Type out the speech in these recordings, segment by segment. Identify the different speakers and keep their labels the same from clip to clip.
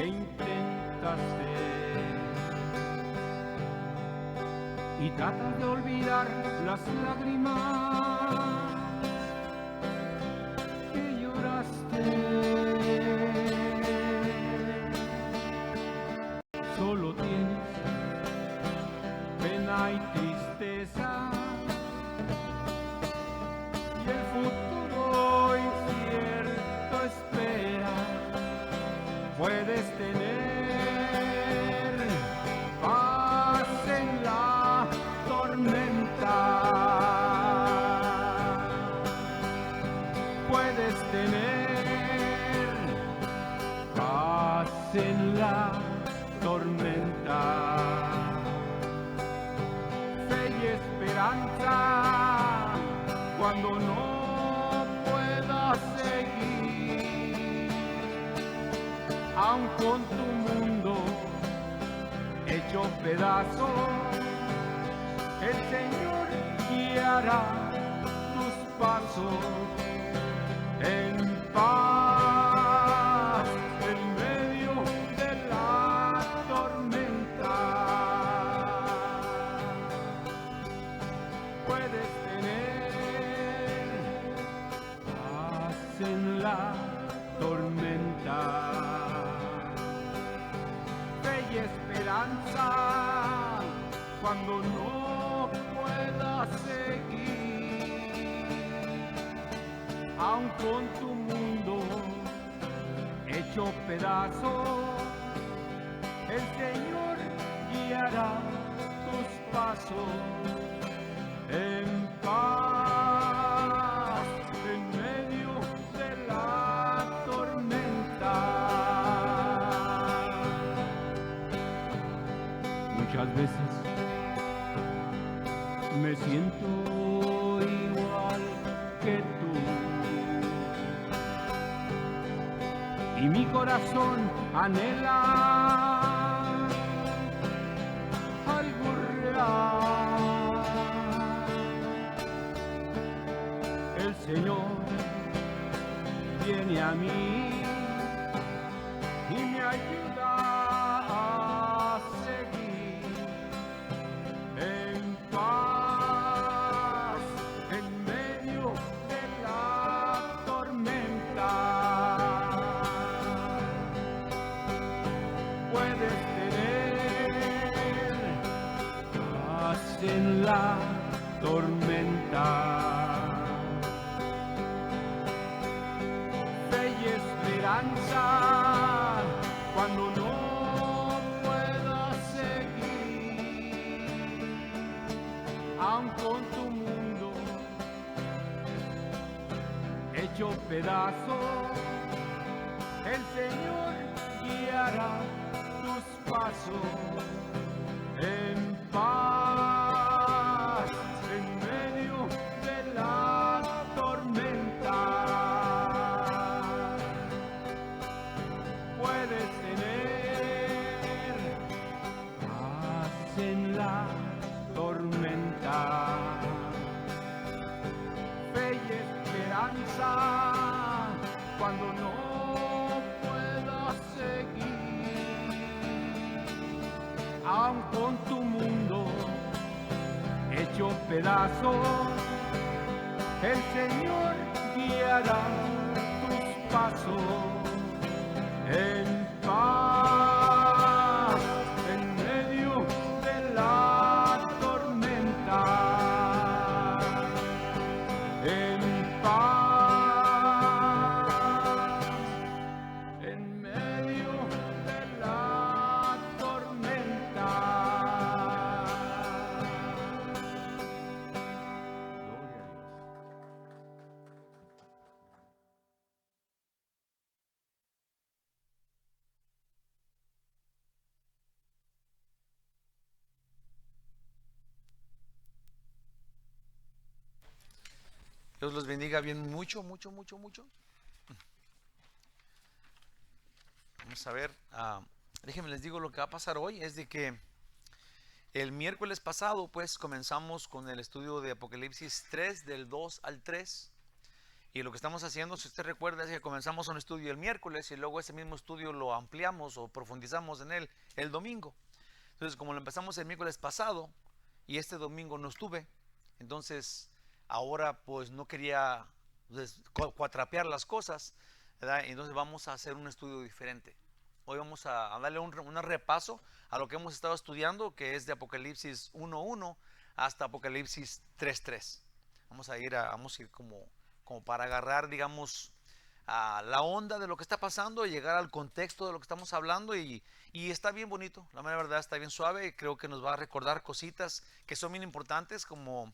Speaker 1: que intentaste y tratas de olvidar las lágrimas que lloraste. Solo tienes pena y tristeza y el futuro incierto espera. Puedes tener paz en la tormenta. Puedes tener paz en la tormenta. Fe y esperanza cuando no puedas seguir, aun con tu mundo hecho pedazos, el Señor guiará tus pasos en paz en medio de la tormenta. Puedes tener paz en la tormenta. Fe y esperanza cuando no puedas seguir, aun con tu mundo hecho pedazos, el Señor guiará tus pasos en paz en medio de la tormenta. Muchas veces me siento igual que tú y mi corazón anhela algo real. El Señor viene a mí y me ayuda a seguir en paz en medio de la tormenta. Puedes tener paz en la tormenta. Fe y esperanza cuando no puedas seguir, aun con tu mundo hecho pedazos, el Señor guiará tus pasos en paz en medio de la tormenta. Puedes tener paz en la tormenta. Fe y esperanza cuando no puedas seguir, aun con tu mundo hecho pedazos, el Señor guiará tus pasos en paz en medio de la tormenta. En paz en medio de la tormenta. Gloria a Dios.
Speaker 2: Dios los bendiga bien mucho. Vamos a ver, déjenme les digo lo que va a pasar hoy. Es de que el miércoles pasado pues comenzamos con el estudio de Apocalipsis 3 del 2 al 3 Y lo que estamos haciendo, si usted recuerda, es que comenzamos un estudio el miércoles y luego ese mismo estudio lo ampliamos o profundizamos en él el domingo. Entonces, como lo empezamos el miércoles pasado y este domingo no estuve, entonces ahora pues no quería pues, cuatrapear las cosas, ¿verdad? Entonces vamos a hacer un estudio diferente. Hoy vamos a darle un repaso a lo que hemos estado estudiando, que es de Apocalipsis 1:1 hasta Apocalipsis 3:3. Vamos a ir como para agarrar, digamos, a la onda de lo que está pasando y llegar al contexto de lo que estamos hablando y está bien bonito, la mera verdad está bien suave. Creo que nos va a recordar cositas que son bien importantes, como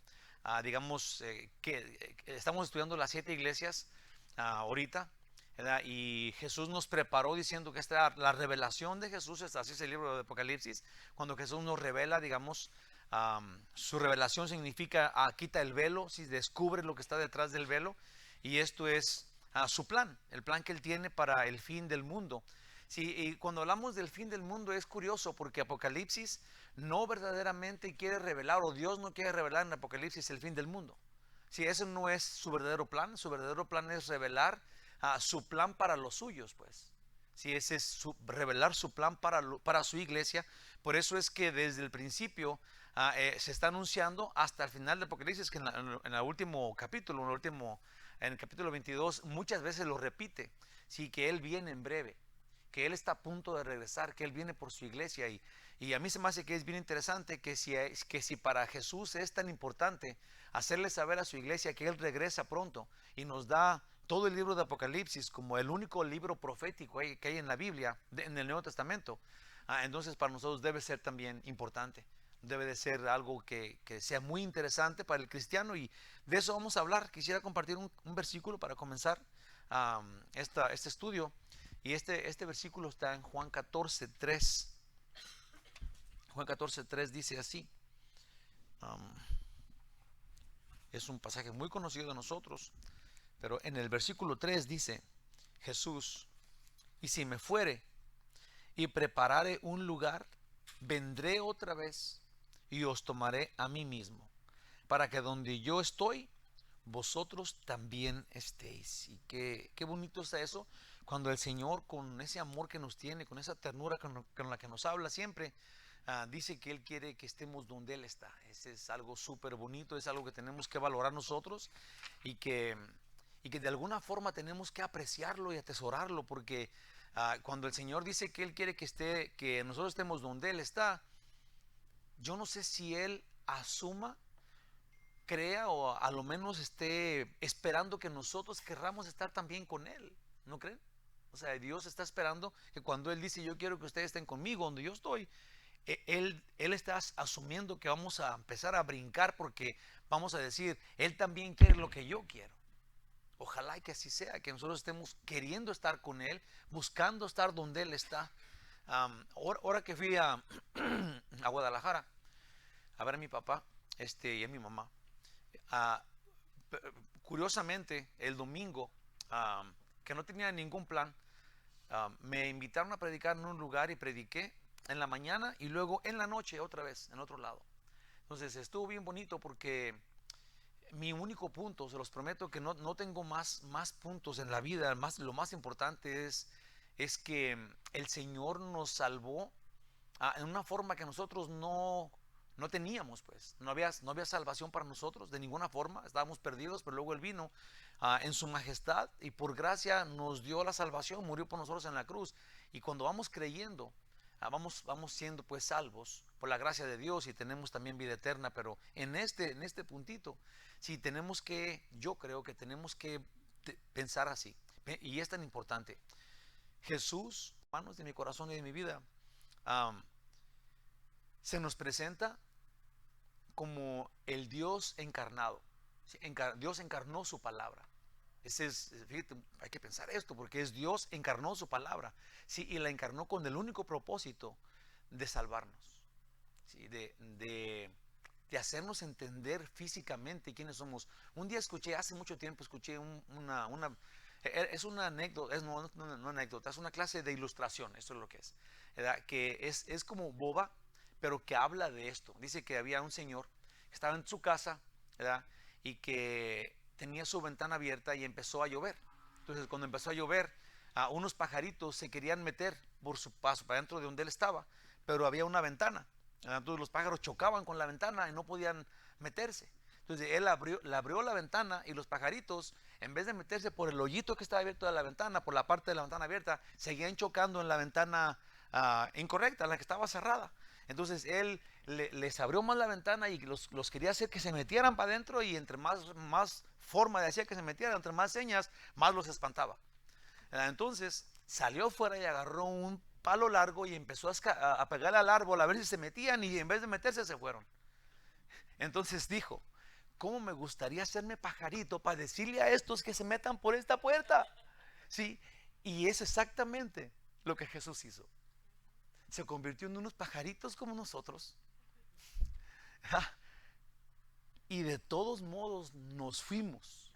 Speaker 2: digamos que estamos estudiando las 7 iglesias ahorita, ¿verdad? Y Jesús nos preparó diciendo que esta era la revelación de Jesús. Así es el libro de Apocalipsis, cuando Jesús nos revela, digamos, su revelación significa quita el velo, si descubre lo que está detrás del velo, y esto es su plan, el plan que él tiene para el fin del mundo. Sí, y cuando hablamos del fin del mundo es curioso porque Apocalipsis no verdaderamente quiere revelar, o Dios no quiere revelar en Apocalipsis el fin del mundo. Si ese no es su verdadero plan es revelar su plan para los suyos, pues. Si ese es revelar su plan para su iglesia. Por eso es que desde el principio se está anunciando hasta el final de Apocalipsis, que en el último capítulo, en el capítulo 22, muchas veces lo repite, sí, que Él viene en breve, que Él está a punto de regresar, que Él viene por su iglesia. Y a mí se me hace que es bien interesante que si para Jesús es tan importante hacerle saber a su iglesia que Él regresa pronto y nos da todo el libro de Apocalipsis como el único libro profético que hay en la Biblia, en el Nuevo Testamento, entonces para nosotros debe ser también importante. Debe de ser algo que sea muy interesante para el cristiano, y de eso vamos a hablar. Quisiera compartir un versículo para comenzar este estudio, y este versículo está en Juan 14:3. Juan 14:3 dice así. Es un pasaje muy conocido de nosotros, pero en el versículo 3 dice Jesús: y si me fuere y preparare un lugar, vendré otra vez y os tomaré a mí mismo, para que donde yo estoy, vosotros también estéis. Y qué bonito está eso, cuando el Señor, con ese amor que nos tiene, con esa ternura con la que nos habla siempre, dice que Él quiere que estemos donde Él está. Ese es algo súper bonito, es algo que tenemos que valorar nosotros, y que, y que de alguna forma tenemos que apreciarlo y atesorarlo, porque cuando el Señor dice que Él quiere que nosotros estemos donde Él está, yo no sé si Él asuma, crea, o a lo menos esté esperando que nosotros querramos estar también con Él, ¿no creen? O sea, Dios está esperando que cuando Él dice yo quiero que ustedes estén conmigo donde yo estoy, Él está asumiendo que vamos a empezar a brincar, porque vamos a decir, Él también quiere lo que yo quiero. Ojalá y que así sea, que nosotros estemos queriendo estar con Él, buscando estar donde Él está. Ahora que fui a Guadalajara a ver a mi papá y a mi mamá, ah, curiosamente el domingo, que no tenía ningún plan, me invitaron a predicar en un lugar y prediqué en la mañana y luego en la noche otra vez en otro lado. Entonces estuvo bien bonito, porque mi único punto, se los prometo que no tengo más puntos en la vida. Lo más importante es que el Señor nos salvó en una forma que nosotros no teníamos, pues. No había salvación para nosotros de ninguna forma. Estábamos perdidos, pero luego Él vino en su majestad y por gracia nos dio la salvación, murió por nosotros en la cruz. Y cuando vamos creyendo, vamos siendo pues salvos por la gracia de Dios, y tenemos también vida eterna. Pero en este puntito, sí tenemos yo creo que tenemos que pensar así. Y es tan importante. Jesús, hermanos, de mi corazón y de mi vida, se nos presenta como el Dios encarnado. Dios encarnó su palabra. Fíjate, hay que pensar esto, porque es Dios encarnó su palabra, sí, y la encarnó con el único propósito de salvarnos, sí, de hacernos entender físicamente quiénes somos. Un día hace mucho tiempo escuché es una anécdota, no anécdota, es una clase de ilustración, esto es lo que es, ¿verdad? Que es como boba, pero que habla de esto. Dice que había un señor que estaba en su casa, ¿verdad? Y que tenía su ventana abierta y empezó a llover. Entonces cuando empezó a llover, unos pajaritos se querían meter por su paso para dentro de donde él estaba, pero había una ventana. Entonces los pájaros chocaban con la ventana y no podían meterse. Entonces él abrió la ventana y los pajaritos, en vez de meterse por el hoyito que estaba abierto de la ventana, por la parte de la ventana abierta, seguían chocando en la ventana incorrecta, en la que estaba cerrada. Entonces él les abrió más la ventana y los quería hacer que se metieran para adentro, y entre más forma de hacer que se metieran, entre más señas, más los espantaba. Entonces salió fuera y agarró un palo largo y empezó a pegarle al árbol a ver si se metían, y en vez de meterse se fueron. Entonces dijo: ¿cómo me gustaría hacerme pajarito para decirle a estos que se metan por esta puerta? Sí, y es exactamente lo que Jesús hizo. Se convirtió en unos pajaritos como nosotros. Y de todos modos nos fuimos.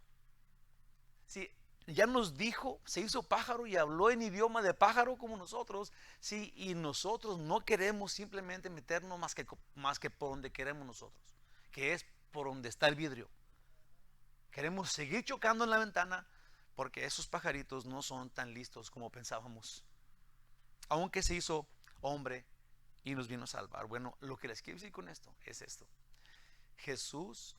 Speaker 2: Sí, ya nos dijo, se hizo pájaro y habló en idioma de pájaro como nosotros. Sí, y nosotros no queremos simplemente meternos más que por donde queremos nosotros, que es por donde está el vidrio. Queremos seguir chocando en la ventana porque esos pajaritos no son tan listos como pensábamos, aunque se hizo hombre y nos vino a salvar. Bueno, lo que les quiero decir con esto es esto: Jesús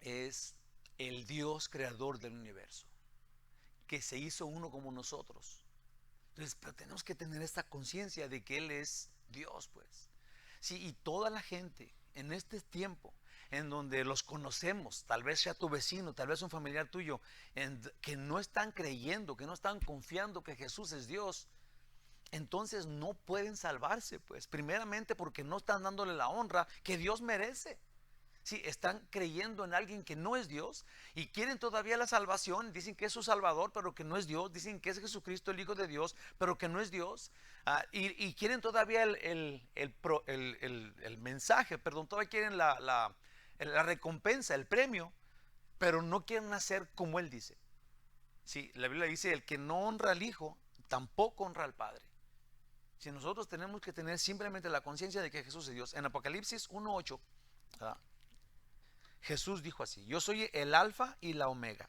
Speaker 2: es el Dios creador del universo, que se hizo uno como nosotros. Entonces, pero tenemos que tener esta conciencia de que Él es Dios, pues. Sí, y toda la gente en este tiempo en donde los conocemos, tal vez sea tu vecino, tal vez un familiar tuyo, que no están creyendo, que no están confiando que Jesús es Dios, entonces no pueden salvarse, pues, primeramente porque no están dándole la honra que Dios merece. Sí, están creyendo en alguien que no es Dios y quieren todavía la salvación. Dicen que es su Salvador, pero que no es Dios. Dicen que es Jesucristo, el Hijo de Dios, pero que no es Dios. Y quieren todavía el mensaje, perdón, todavía quieren la recompensa, el premio, pero no quieren hacer como Él dice. Sí, la Biblia dice: el que no honra al Hijo, tampoco honra al Padre. Si nosotros tenemos que tener simplemente la conciencia de que Jesús es Dios. En Apocalipsis 1:8, Jesús dijo así: yo soy el alfa y la omega.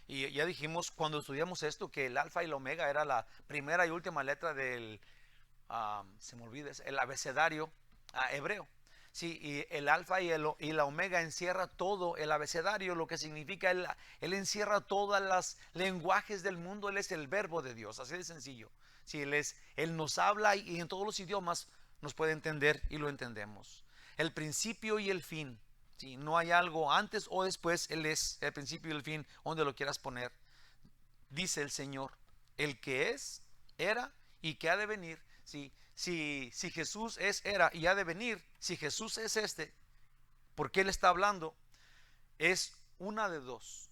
Speaker 2: Y ya dijimos cuando estudiamos esto que el alfa y la omega era la primera y última letra del, se me olvida, el abecedario hebreo. Sí, y el alfa y la omega encierra todo el abecedario, lo que significa él encierra todos los lenguajes del mundo. Él es el verbo de Dios, así de sencillo. Sí, él nos habla y en todos los idiomas nos puede entender y lo entendemos. El principio y el fin. Sí, no hay algo antes o después. Él es el principio y el fin, donde lo quieras poner. Dice el Señor: el que es, era y que ha de venir. Sí, si Jesús era y ha de venir, si Jesús es porque Él está hablando, es una de dos: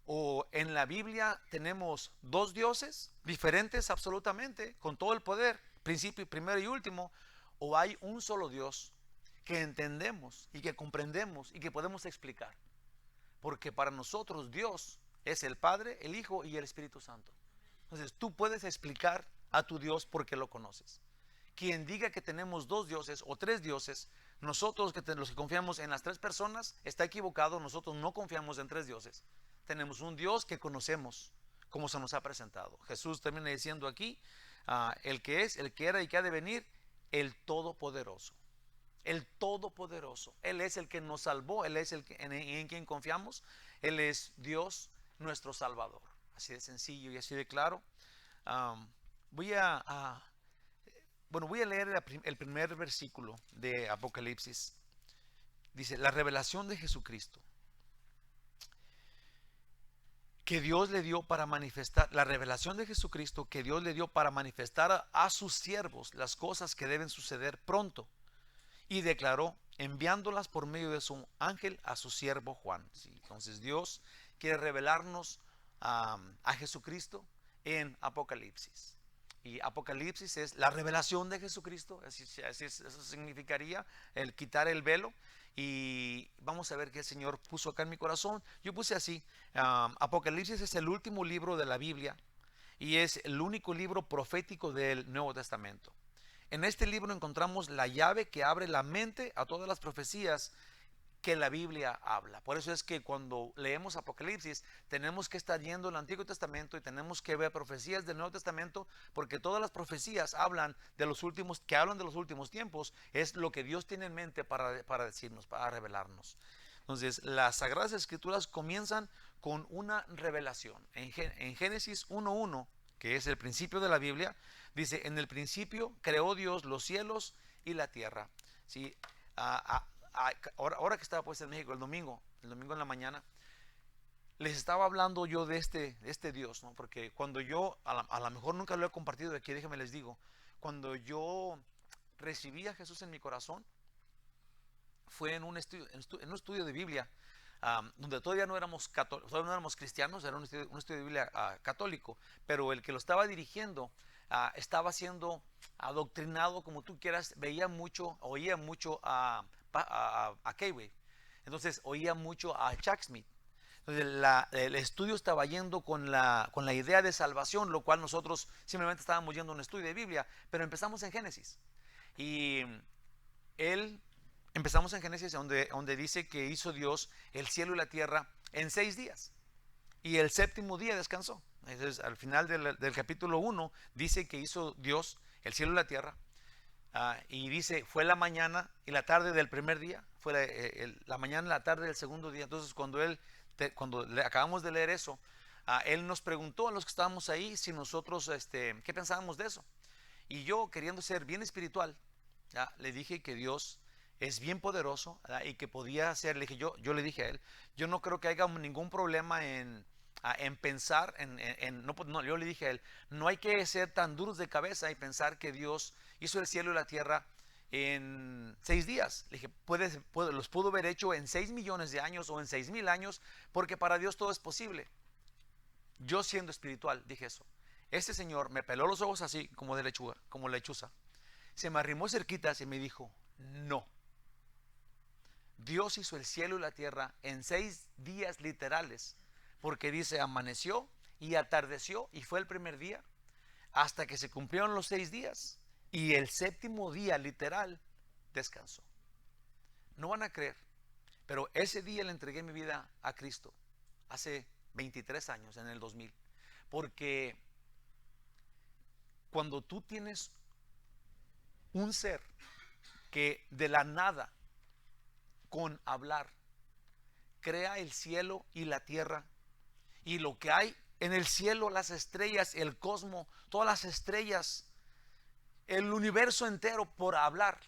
Speaker 2: o en la Biblia tenemos dos dioses diferentes absolutamente, con todo el poder, principio, primero y último, o hay un solo Dios que entendemos y que comprendemos y que podemos explicar. Porque para nosotros Dios es el Padre, el Hijo y el Espíritu Santo. Entonces tú puedes explicar a tu Dios porque lo conoces. Quien diga que tenemos dos dioses o tres dioses, nosotros los que confiamos en las tres personas, está equivocado. Nosotros no confiamos en tres dioses. Tenemos un Dios que conocemos, como se nos ha presentado. Jesús termina diciendo aquí: el que es, el que era y que ha de venir, el Todopoderoso. El Todopoderoso. Él es el que nos salvó. Él es en quien confiamos. Él es Dios, nuestro Salvador. Así de sencillo y así de claro. Voy a leer el primer versículo de Apocalipsis. Dice: la revelación de Jesucristo, que Dios le dio para manifestar, la revelación de Jesucristo que Dios le dio para manifestar a sus siervos las cosas que deben suceder pronto. Y declaró, enviándolas por medio de su ángel a su siervo Juan. ¿Sí? Entonces Dios quiere revelarnos a Jesucristo en Apocalipsis. Y Apocalipsis es la revelación de Jesucristo. Eso significaría el quitar el velo. Y vamos a ver qué el Señor puso acá en mi corazón. Yo puse así: Apocalipsis es el último libro de la Biblia y es el único libro profético del Nuevo Testamento. En este libro encontramos la llave que abre la mente a todas las profecías que la Biblia habla. Por eso es que cuando leemos Apocalipsis tenemos que estar yendo al Antiguo Testamento y tenemos que ver profecías del Nuevo Testamento, porque todas las profecías hablan de los últimos, que hablan de los últimos tiempos, es lo que Dios tiene en mente para decirnos, para revelarnos. Entonces, las Sagradas Escrituras comienzan con una revelación. En Génesis 1:1, que es el principio de la Biblia, dice: en el principio creó Dios los cielos y la tierra. ¿Sí? Ahora que estaba pues en México el domingo en la mañana, les estaba hablando yo de este Dios, ¿no? Porque cuando yo, a lo mejor nunca lo he compartido aquí, déjenme les digo, cuando yo recibí a Jesús en mi corazón, fue en un estudio de Biblia, donde todavía no éramos cristianos, era un estudio de Biblia católico, pero el que lo estaba dirigiendo estaba siendo adoctrinado, como tú quieras, oía mucho a K-Wave, entonces oía mucho a Chuck Smith. Entonces el estudio estaba yendo con la idea de salvación, lo cual nosotros simplemente estábamos yendo a un estudio de Biblia, pero empezamos en Génesis. Y empezamos en Génesis donde dice que hizo Dios el cielo y la tierra en 6 días. Y el séptimo día descansó. Entonces, al final del capítulo 1 dice que hizo Dios el cielo y la tierra. Y dice, fue la mañana y la tarde del primer día, fue la mañana y la tarde del segundo día. Entonces, cuando acabamos de leer eso, él nos preguntó a los que estábamos ahí si nosotros, qué pensábamos de eso. Y yo, queriendo ser bien espiritual, le dije que Dios es bien poderoso, y que podía hacer. Yo le dije a él, yo no creo que haya ningún problema en pensar no, yo le dije a él, no hay que ser tan duros de cabeza y pensar que Dios hizo el cielo y la tierra en 6 días. Le dije, los pudo haber hecho en 6 millones de años o en 6,000 años, porque para Dios todo es posible. Yo, siendo espiritual, dije eso. Este señor me peló los ojos así como de lechuga, como lechuza. Se me arrimó cerquitas y me dijo, no. Dios hizo el cielo y la tierra en 6 días literales, porque dice, amaneció y atardeció, y fue el primer día, hasta que se cumplieron los 6 días, y el séptimo día literal descansó. No van a creer, pero ese día le entregué mi vida a Cristo, hace 23 años, en el 2000, porque cuando tú tienes un ser que de la nada, con hablar, crea el cielo y la tierra, y lo que hay en el cielo, las estrellas, el cosmos, todas las estrellas, el universo entero, por hablar,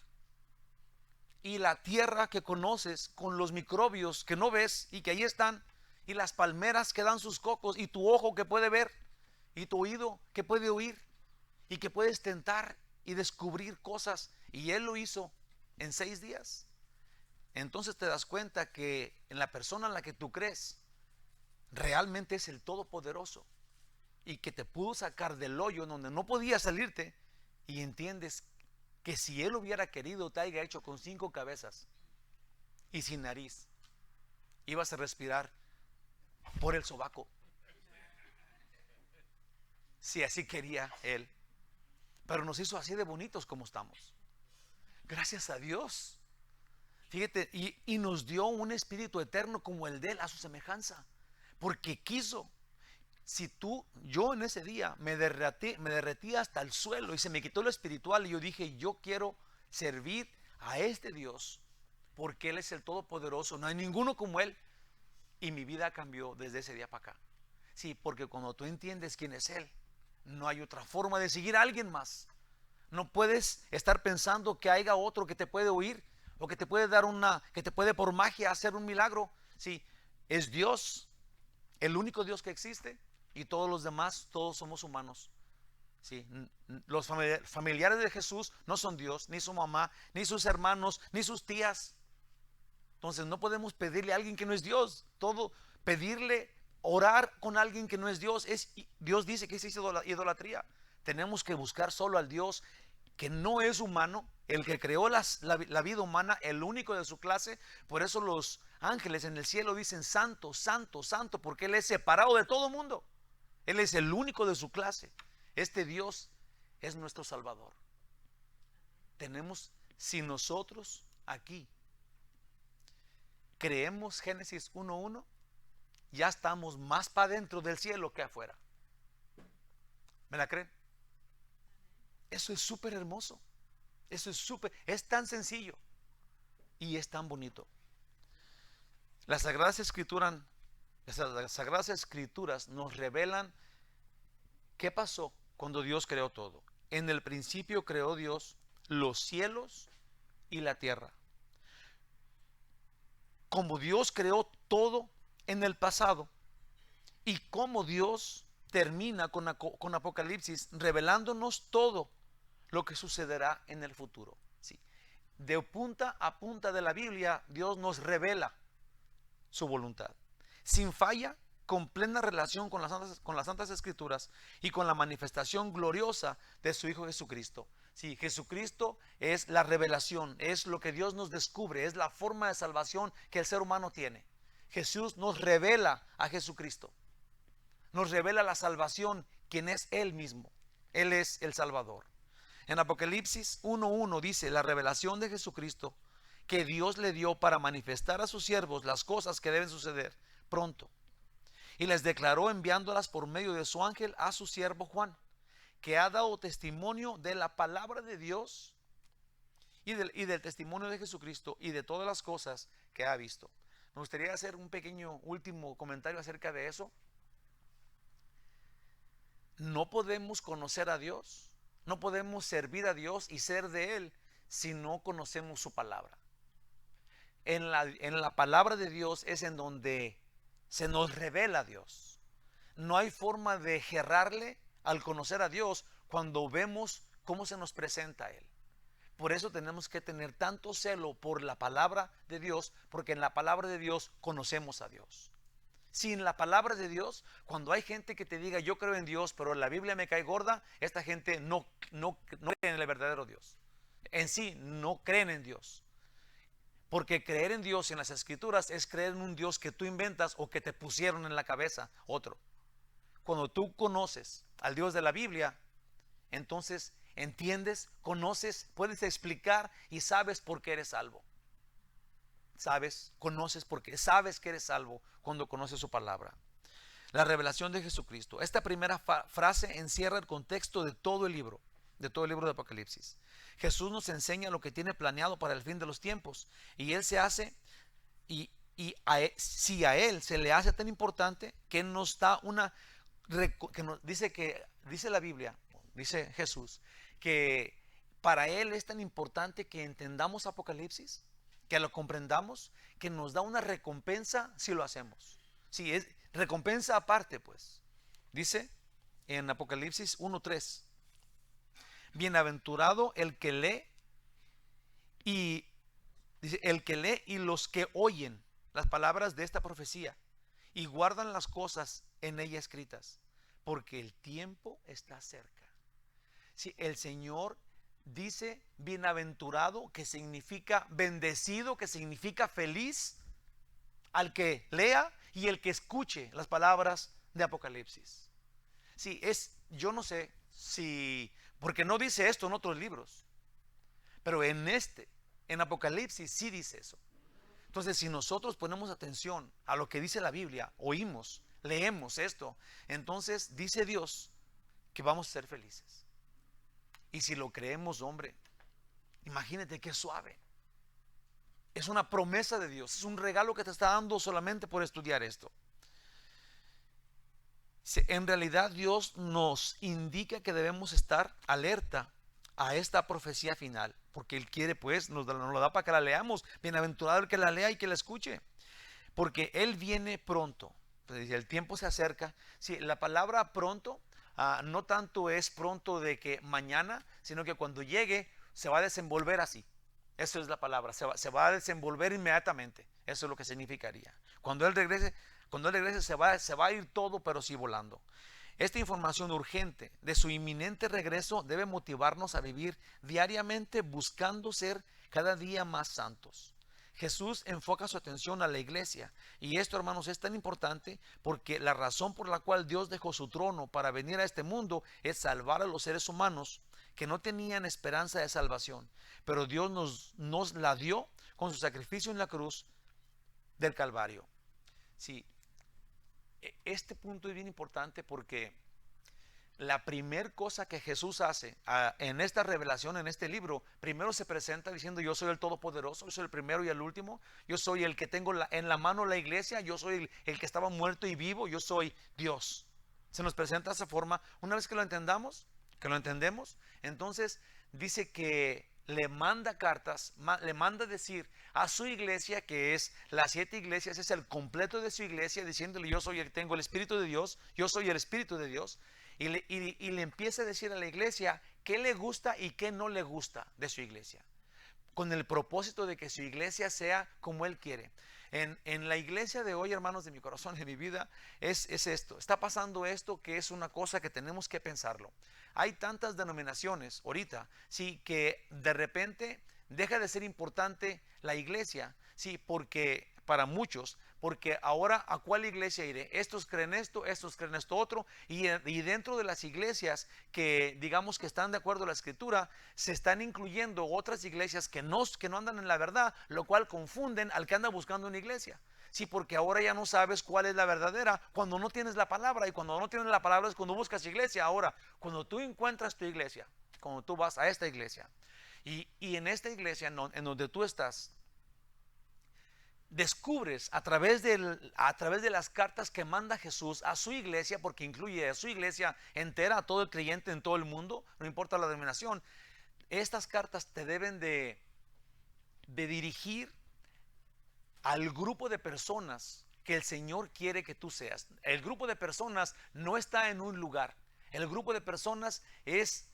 Speaker 2: y la tierra que conoces, con los microbios que no ves y que ahí están, y las palmeras que dan sus cocos, y tu ojo que puede ver, y tu oído que puede oír, y que puedes tentar y descubrir cosas, y Él lo hizo en 6 días. Entonces te das cuenta que en la persona en la que tú crees realmente es el Todopoderoso, y que te pudo sacar del hoyo donde no podías salirte, y entiendes que si Él hubiera querido, te haya hecho con 5 cabezas y sin nariz, ibas a respirar por el sobaco, si así quería Él. Pero nos hizo así de bonitos como estamos, gracias a Dios. Fíjate, y nos dio un espíritu eterno como el de Él, a su semejanza, porque quiso. Yo en ese día me derretí hasta el suelo, y se me quitó lo espiritual, y yo dije, yo quiero servir a este Dios, porque Él es el Todopoderoso, no hay ninguno como Él. Y mi vida cambió desde ese día para acá. Sí, porque cuando tú entiendes quién es Él, no hay otra forma de seguir a alguien más. No puedes estar pensando que haya otro que te puede oír, o que te puede que te puede por magia hacer un milagro. Sí, es Dios, el único Dios que existe, y todos los demás, todos somos humanos. Sí, los familiares de Jesús no son Dios, ni su mamá, ni sus hermanos, ni sus tías. Entonces no podemos pedirle a alguien que no es Dios. Orar con alguien que no es Dios, Dios dice que es idolatría. Tenemos que buscar solo al Dios que no es humano, el que creó la vida humana, el único de su clase. Por eso los ángeles en el cielo dicen santo, santo, santo, porque Él es separado de todo mundo. Él es el único de su clase. Este Dios es nuestro Salvador. Si nosotros aquí creemos Génesis 1:1, ya estamos más para dentro del cielo que afuera. ¿Me la creen? Eso es súper hermoso. Eso es tan sencillo y es tan bonito. Las Sagradas Escrituras nos revelan qué pasó cuando Dios creó todo. En el principio creó Dios los cielos y la tierra. Como Dios creó todo en el pasado y como Dios termina con Apocalipsis revelándonos todo lo que sucederá en el futuro. ¿Sí? De punta a punta de la Biblia, Dios nos revela su voluntad, sin falla, con plena relación con las Santas Escrituras y con la manifestación gloriosa de su Hijo Jesucristo. Sí, Jesucristo es la revelación, es lo que Dios nos descubre, es la forma de salvación que el ser humano tiene. Jesús nos revela a Jesucristo, nos revela la salvación, quien es Él mismo. Él es el Salvador. En Apocalipsis 1:1 dice la revelación de Jesucristo que Dios le dio para manifestar a sus siervos las cosas que deben suceder pronto. Y les declaró enviándolas por medio de su ángel a su siervo Juan, que ha dado testimonio de la palabra de Dios y del testimonio de Jesucristo y de todas las cosas que ha visto. Me gustaría hacer un pequeño último comentario acerca de eso. No podemos conocer a Dios, no podemos servir a Dios y ser de Él si no conocemos su palabra. En la palabra de Dios es en donde se nos revela a Dios. No hay forma de errarle al conocer a Dios cuando vemos cómo se nos presenta a Él. Por eso tenemos que tener tanto celo por la palabra de Dios, porque en la palabra de Dios conocemos a Dios. Sin la palabra de Dios, cuando hay gente que te diga yo creo en Dios, pero la Biblia me cae gorda, esta gente no cree en el verdadero Dios. En sí, no creen en Dios. Porque creer en Dios en las Escrituras es creer en un Dios que tú inventas o que te pusieron en la cabeza otro. Cuando tú conoces al Dios de la Biblia, entonces entiendes, conoces, puedes explicar y sabes por qué eres salvo. Sabes, conoces porque sabes que eres salvo cuando conoces su palabra. La revelación de Jesucristo. Esta primera frase encierra el contexto de todo el libro de Apocalipsis. Jesús nos enseña lo que tiene planeado para el fin de los tiempos y Él se hace si a Él se le hace tan importante que nos da dice la Biblia, dice Jesús, que para Él es tan importante que entendamos Apocalipsis, que lo comprendamos, que nos da una recompensa si lo hacemos. Sí, es recompensa aparte, pues. Dice en Apocalipsis 1:3, bienaventurado el que lee y dice, el que lee y los que oyen las palabras de esta profecía y guardan las cosas en ella escritas, porque el tiempo está cerca. Si el Señor dice bienaventurado, que significa bendecido, que significa feliz, al que lea y el que escuche las palabras de Apocalipsis. Sí, yo no sé si, porque no dice esto en otros libros, pero en Apocalipsis sí dice eso. Entonces, si nosotros ponemos atención a lo que dice la Biblia, oímos, leemos esto, entonces dice Dios que vamos a ser felices. Y si lo creemos, hombre, imagínate qué suave. Es una promesa de Dios, es un regalo que te está dando solamente por estudiar esto. En realidad Dios nos indica que debemos estar alerta a esta profecía final, porque Él quiere, pues, nos lo da para que la leamos. Bienaventurado el que la lea y que la escuche, porque Él viene pronto. Entonces, el tiempo se acerca. Sí, la palabra pronto no tanto es pronto de que mañana, sino que cuando llegue se va a desenvolver así. Eso es la palabra, se va a desenvolver inmediatamente. Eso es lo que significaría. Cuando Él regrese se va a ir todo, pero sí volando. Esta información urgente de su inminente regreso debe motivarnos a vivir diariamente buscando ser cada día más santos. Jesús enfoca su atención a la iglesia y esto, hermanos, es tan importante porque la razón por la cual Dios dejó su trono para venir a este mundo es salvar a los seres humanos que no tenían esperanza de salvación, pero Dios nos la dio con su sacrificio en la cruz del Calvario. Sí, este punto es bien importante porque la primer cosa que Jesús hace en esta revelación, en este libro, primero se presenta diciendo: yo soy el Todopoderoso, yo soy el primero y el último, yo soy el que tengo en la mano la iglesia, yo soy el que estaba muerto y vivo, yo soy Dios. Se nos presenta de esa forma. Una vez que lo entendamos, que lo entendemos, entonces dice que le manda cartas, le manda decir a su iglesia, que es las 7 iglesias, es el completo de su iglesia, diciéndole: yo soy tengo el Espíritu de Dios, yo soy el Espíritu de Dios. Y le empieza a decir a la iglesia qué le gusta y qué no le gusta de su iglesia, con el propósito de que su iglesia sea como Él quiere. En la iglesia de hoy, hermanos, de mi corazón, de mi vida, es esto. Está pasando esto, que es una cosa que tenemos que pensarlo. Hay tantas denominaciones ahorita, sí, que de repente deja de ser importante la iglesia, sí, porque para muchos, porque ahora ¿a cuál iglesia iré? Estos creen esto otro, y dentro de las iglesias que digamos que están de acuerdo a la escritura, se están incluyendo otras iglesias que no andan en la verdad, lo cual confunden al que anda buscando una iglesia. Sí, porque ahora ya no sabes cuál es la verdadera cuando no tienes la palabra, y cuando no tienes la palabra es cuando buscas iglesia. Ahora, cuando tú encuentras tu iglesia, cuando tú vas a esta iglesia, y en esta iglesia en donde tú estás, descubres a través de las cartas que manda Jesús a su iglesia, porque incluye a su iglesia entera, a todo el creyente en todo el mundo, no importa la denominación. Estas cartas te deben de dirigir al grupo de personas que el Señor quiere que tú seas. El grupo de personas no está en un lugar. El grupo de personas es,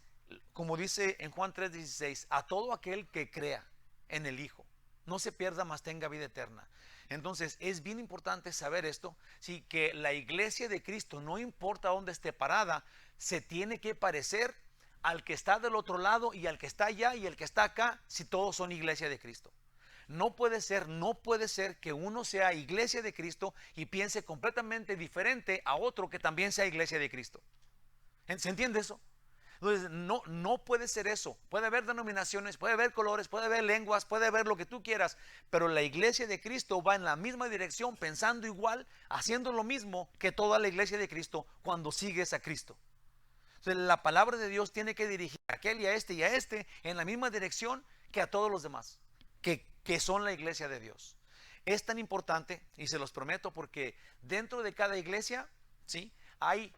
Speaker 2: como dice en Juan 3:16, a todo aquel que crea en el Hijo, no se pierda, mas tenga vida eterna. Entonces es bien importante saber esto, sí, que la iglesia de Cristo, no importa dónde esté parada, se tiene que parecer al que está del otro lado y al que está allá y el que está acá, si todos son iglesia de Cristo. No puede ser que uno sea iglesia de Cristo y piense completamente diferente a otro que también sea iglesia de Cristo. ¿Se entiende eso? Entonces no puede ser eso. Puede haber denominaciones, puede haber colores, puede haber lenguas, puede haber lo que tú quieras, pero la iglesia de Cristo va en la misma dirección, pensando igual, haciendo lo mismo que toda la iglesia de Cristo cuando sigues a Cristo. Entonces la palabra de Dios tiene que dirigir a aquel y a este en la misma dirección que a todos los demás, que son la iglesia de Dios. Es tan importante, y se los prometo, porque dentro de cada iglesia, ¿sí?, hay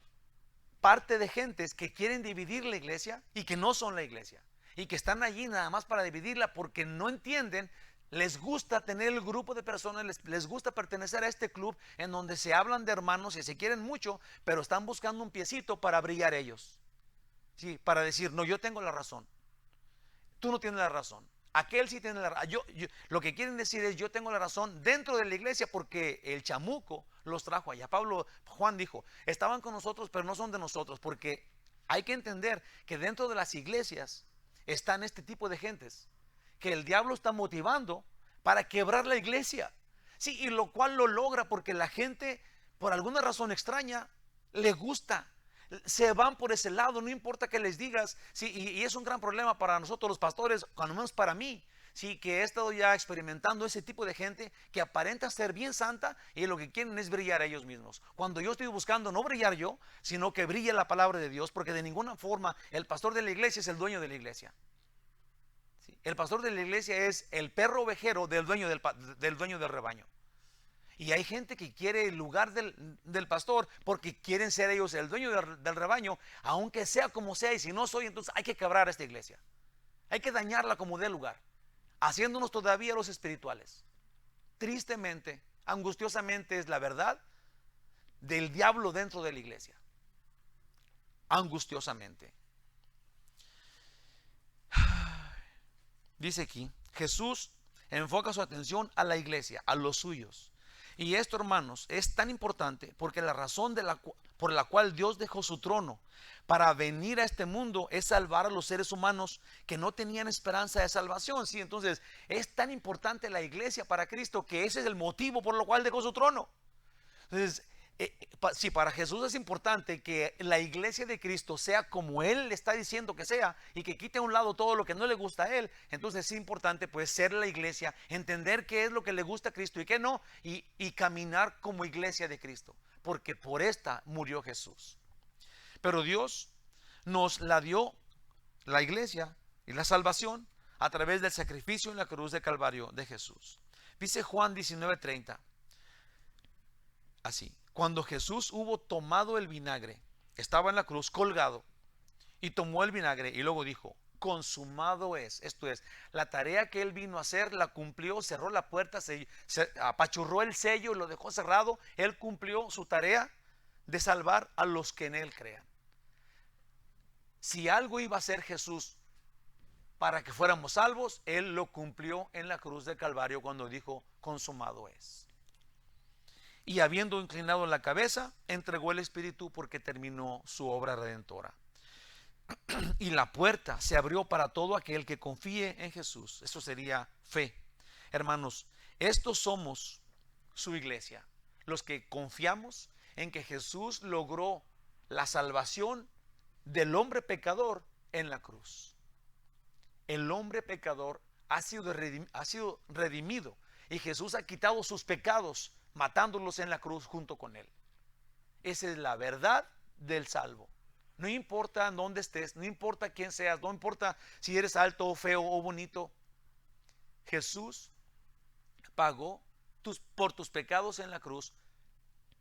Speaker 2: parte de gentes que quieren dividir la iglesia y que no son la iglesia, y que están allí nada más para dividirla porque no entienden. Les gusta tener el grupo de personas, les gusta pertenecer a este club en donde se hablan de hermanos y se quieren mucho, pero están buscando un piecito para brillar ellos, sí, para decir: no, yo tengo la razón, tú no tienes la razón, aquel sí tiene la razón. Lo que quieren decir es: yo tengo la razón dentro de la iglesia porque el chamuco los trajo allá. Juan dijo: estaban con nosotros pero no son de nosotros. Porque hay que entender que dentro de las iglesias están este tipo de gentes que el diablo está motivando para quebrar la iglesia. Sí, y lo cual lo logra porque la gente, por alguna razón extraña, le gusta. Se van por ese lado, no importa que les digas, sí, y es un gran problema para nosotros los pastores, cuando menos para mí, sí, que he estado ya experimentando ese tipo de gente que aparenta ser bien santa y lo que quieren es brillar a ellos mismos. Cuando yo estoy buscando no brillar yo, sino que brille la palabra de Dios, porque de ninguna forma el pastor de la iglesia es el dueño de la iglesia. Sí, el pastor de la iglesia es el perro ovejero del dueño del rebaño. Y hay gente que quiere el lugar del pastor porque quieren ser ellos el dueño del rebaño, aunque sea como sea. Y si no soy, entonces hay que quebrar esta iglesia. Hay que dañarla como dé lugar, haciéndonos todavía los espirituales. Tristemente, angustiosamente, es la verdad del diablo dentro de la iglesia. Angustiosamente. Dice aquí, Jesús enfoca su atención a la iglesia, a los suyos. Y esto, hermanos, es tan importante porque la razón por la cual Dios dejó su trono para venir a este mundo es salvar a los seres humanos que no tenían esperanza de salvación. Sí, entonces es tan importante la iglesia para Cristo que ese es el motivo por lo cual dejó su trono. Entonces si para Jesús es importante que la iglesia de Cristo sea como Él le está diciendo que sea y que quite a un lado todo lo que no le gusta a Él, entonces es importante pues ser la iglesia, entender qué es lo que le gusta a Cristo y qué no, y caminar como iglesia de Cristo, porque por esta murió Jesús. Pero Dios nos la dio, la iglesia y la salvación, a través del sacrificio en la cruz de Calvario de Jesús. Dice Juan 19:30, así: cuando Jesús hubo tomado el vinagre, estaba en la cruz colgado, y tomó el vinagre y luego dijo: consumado es. Esto es, la tarea que Él vino a hacer la cumplió, cerró la puerta, se apachurró el sello y lo dejó cerrado. Él cumplió su tarea de salvar a los que en Él crean. Si algo iba a hacer Jesús para que fuéramos salvos, Él lo cumplió en la cruz de Calvario cuando dijo: consumado es. Y habiendo inclinado la cabeza, entregó el Espíritu porque terminó su obra redentora. Y la puerta se abrió para todo aquel que confíe en Jesús. Eso sería fe. Hermanos, estos somos su iglesia, los que confiamos en que Jesús logró la salvación del hombre pecador en la cruz. El hombre pecador ha sido redimido y Jesús ha quitado sus pecados matándolos en la cruz junto con Él. Esa es la verdad del salvo. No importa dónde estés, no importa quién seas, no importa si eres alto o feo o bonito, Jesús pagó por tus pecados en la cruz,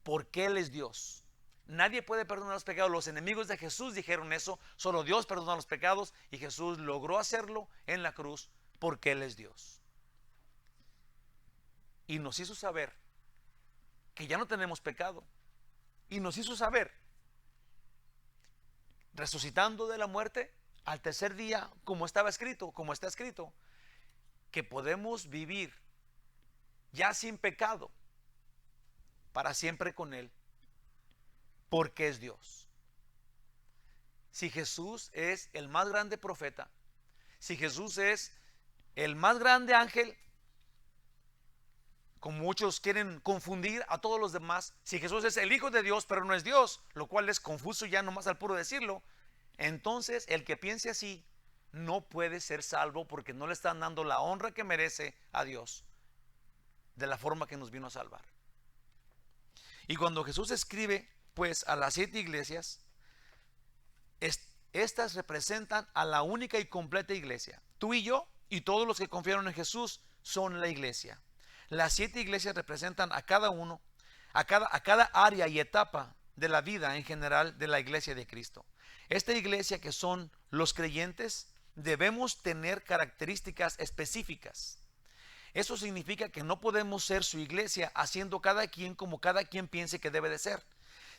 Speaker 2: porque Él es Dios. Nadie puede perdonar los pecados. Los enemigos de Jesús dijeron eso. Solo Dios perdona los pecados, y Jesús logró hacerlo en la cruz porque Él es Dios. Y nos hizo saber que ya no tenemos pecado. Y nos hizo saber, resucitando de la muerte al tercer día, como estaba escrito, como está escrito, que podemos vivir ya sin pecado para siempre con Él, porque es Dios. Si Jesús es el más grande profeta, si Jesús es el más grande ángel, como muchos quieren confundir a todos los demás, si Jesús es el Hijo de Dios pero no es Dios, lo cual es confuso ya nomás al puro decirlo, entonces el que piense así no puede ser salvo, porque no le están dando la honra que merece a Dios de la forma que nos vino a salvar. Y cuando Jesús escribe pues a las 7 iglesias, estas representan a la única y completa iglesia. Tú y yo y todos los que confiaron en Jesús son la iglesia. Las 7 iglesias representan a cada uno, a cada área y etapa de la vida en general de la iglesia de Cristo. Esta iglesia, que son los creyentes, debemos tener características específicas. Eso significa que no podemos ser su iglesia haciendo cada quien como cada quien piense que debe de ser,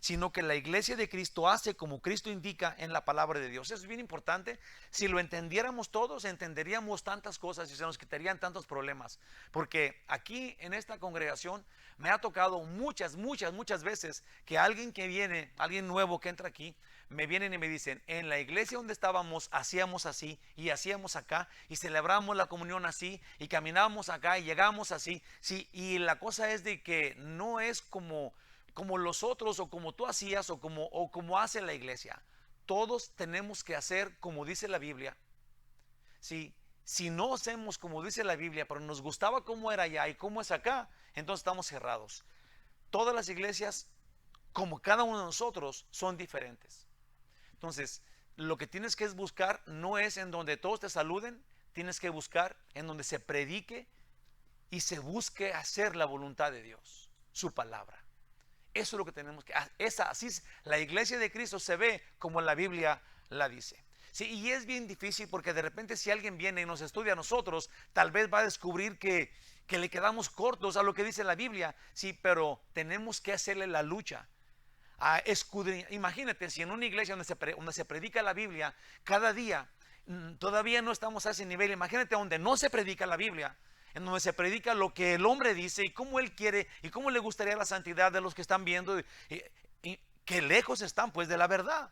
Speaker 2: sino que la iglesia de Cristo hace como Cristo indica en la palabra de Dios. Eso es bien importante. Si lo entendiéramos todos, entenderíamos tantas cosas y se nos quitarían tantos problemas. Porque aquí en esta congregación me ha tocado muchas veces que alguien que viene, alguien nuevo que entra aquí, me vienen y me dicen: en la iglesia donde estábamos hacíamos así y hacíamos acá y celebramos la comunión así y caminábamos acá y llegamos así. Sí, y la cosa es de que no es como los otros, o como tú hacías, o como hace la iglesia. Todos tenemos que hacer como dice la Biblia. Si no hacemos como dice la Biblia, pero nos gustaba cómo era allá y cómo es acá, entonces estamos cerrados. Todas las iglesias, como cada uno de nosotros, son diferentes. Entonces, lo que tienes que buscar no es en donde todos te saluden, tienes que buscar en donde se predique y se busque hacer la voluntad de Dios, su palabra. Eso es lo que tenemos que hacer. Así la iglesia de Cristo se ve como la Biblia la dice. Sí, y es bien difícil, porque de repente si alguien viene y nos estudia a nosotros, tal vez va a descubrir que le quedamos cortos a lo que dice la Biblia. Sí, pero tenemos que hacerle la lucha a escudriñar. Imagínate si en una iglesia donde se predica la Biblia cada día, todavía no estamos a ese nivel. Imagínate donde no se predica la Biblia, en donde se predica lo que el hombre dice y cómo él quiere y cómo le gustaría la santidad de los que están viendo, y que lejos están pues de la verdad,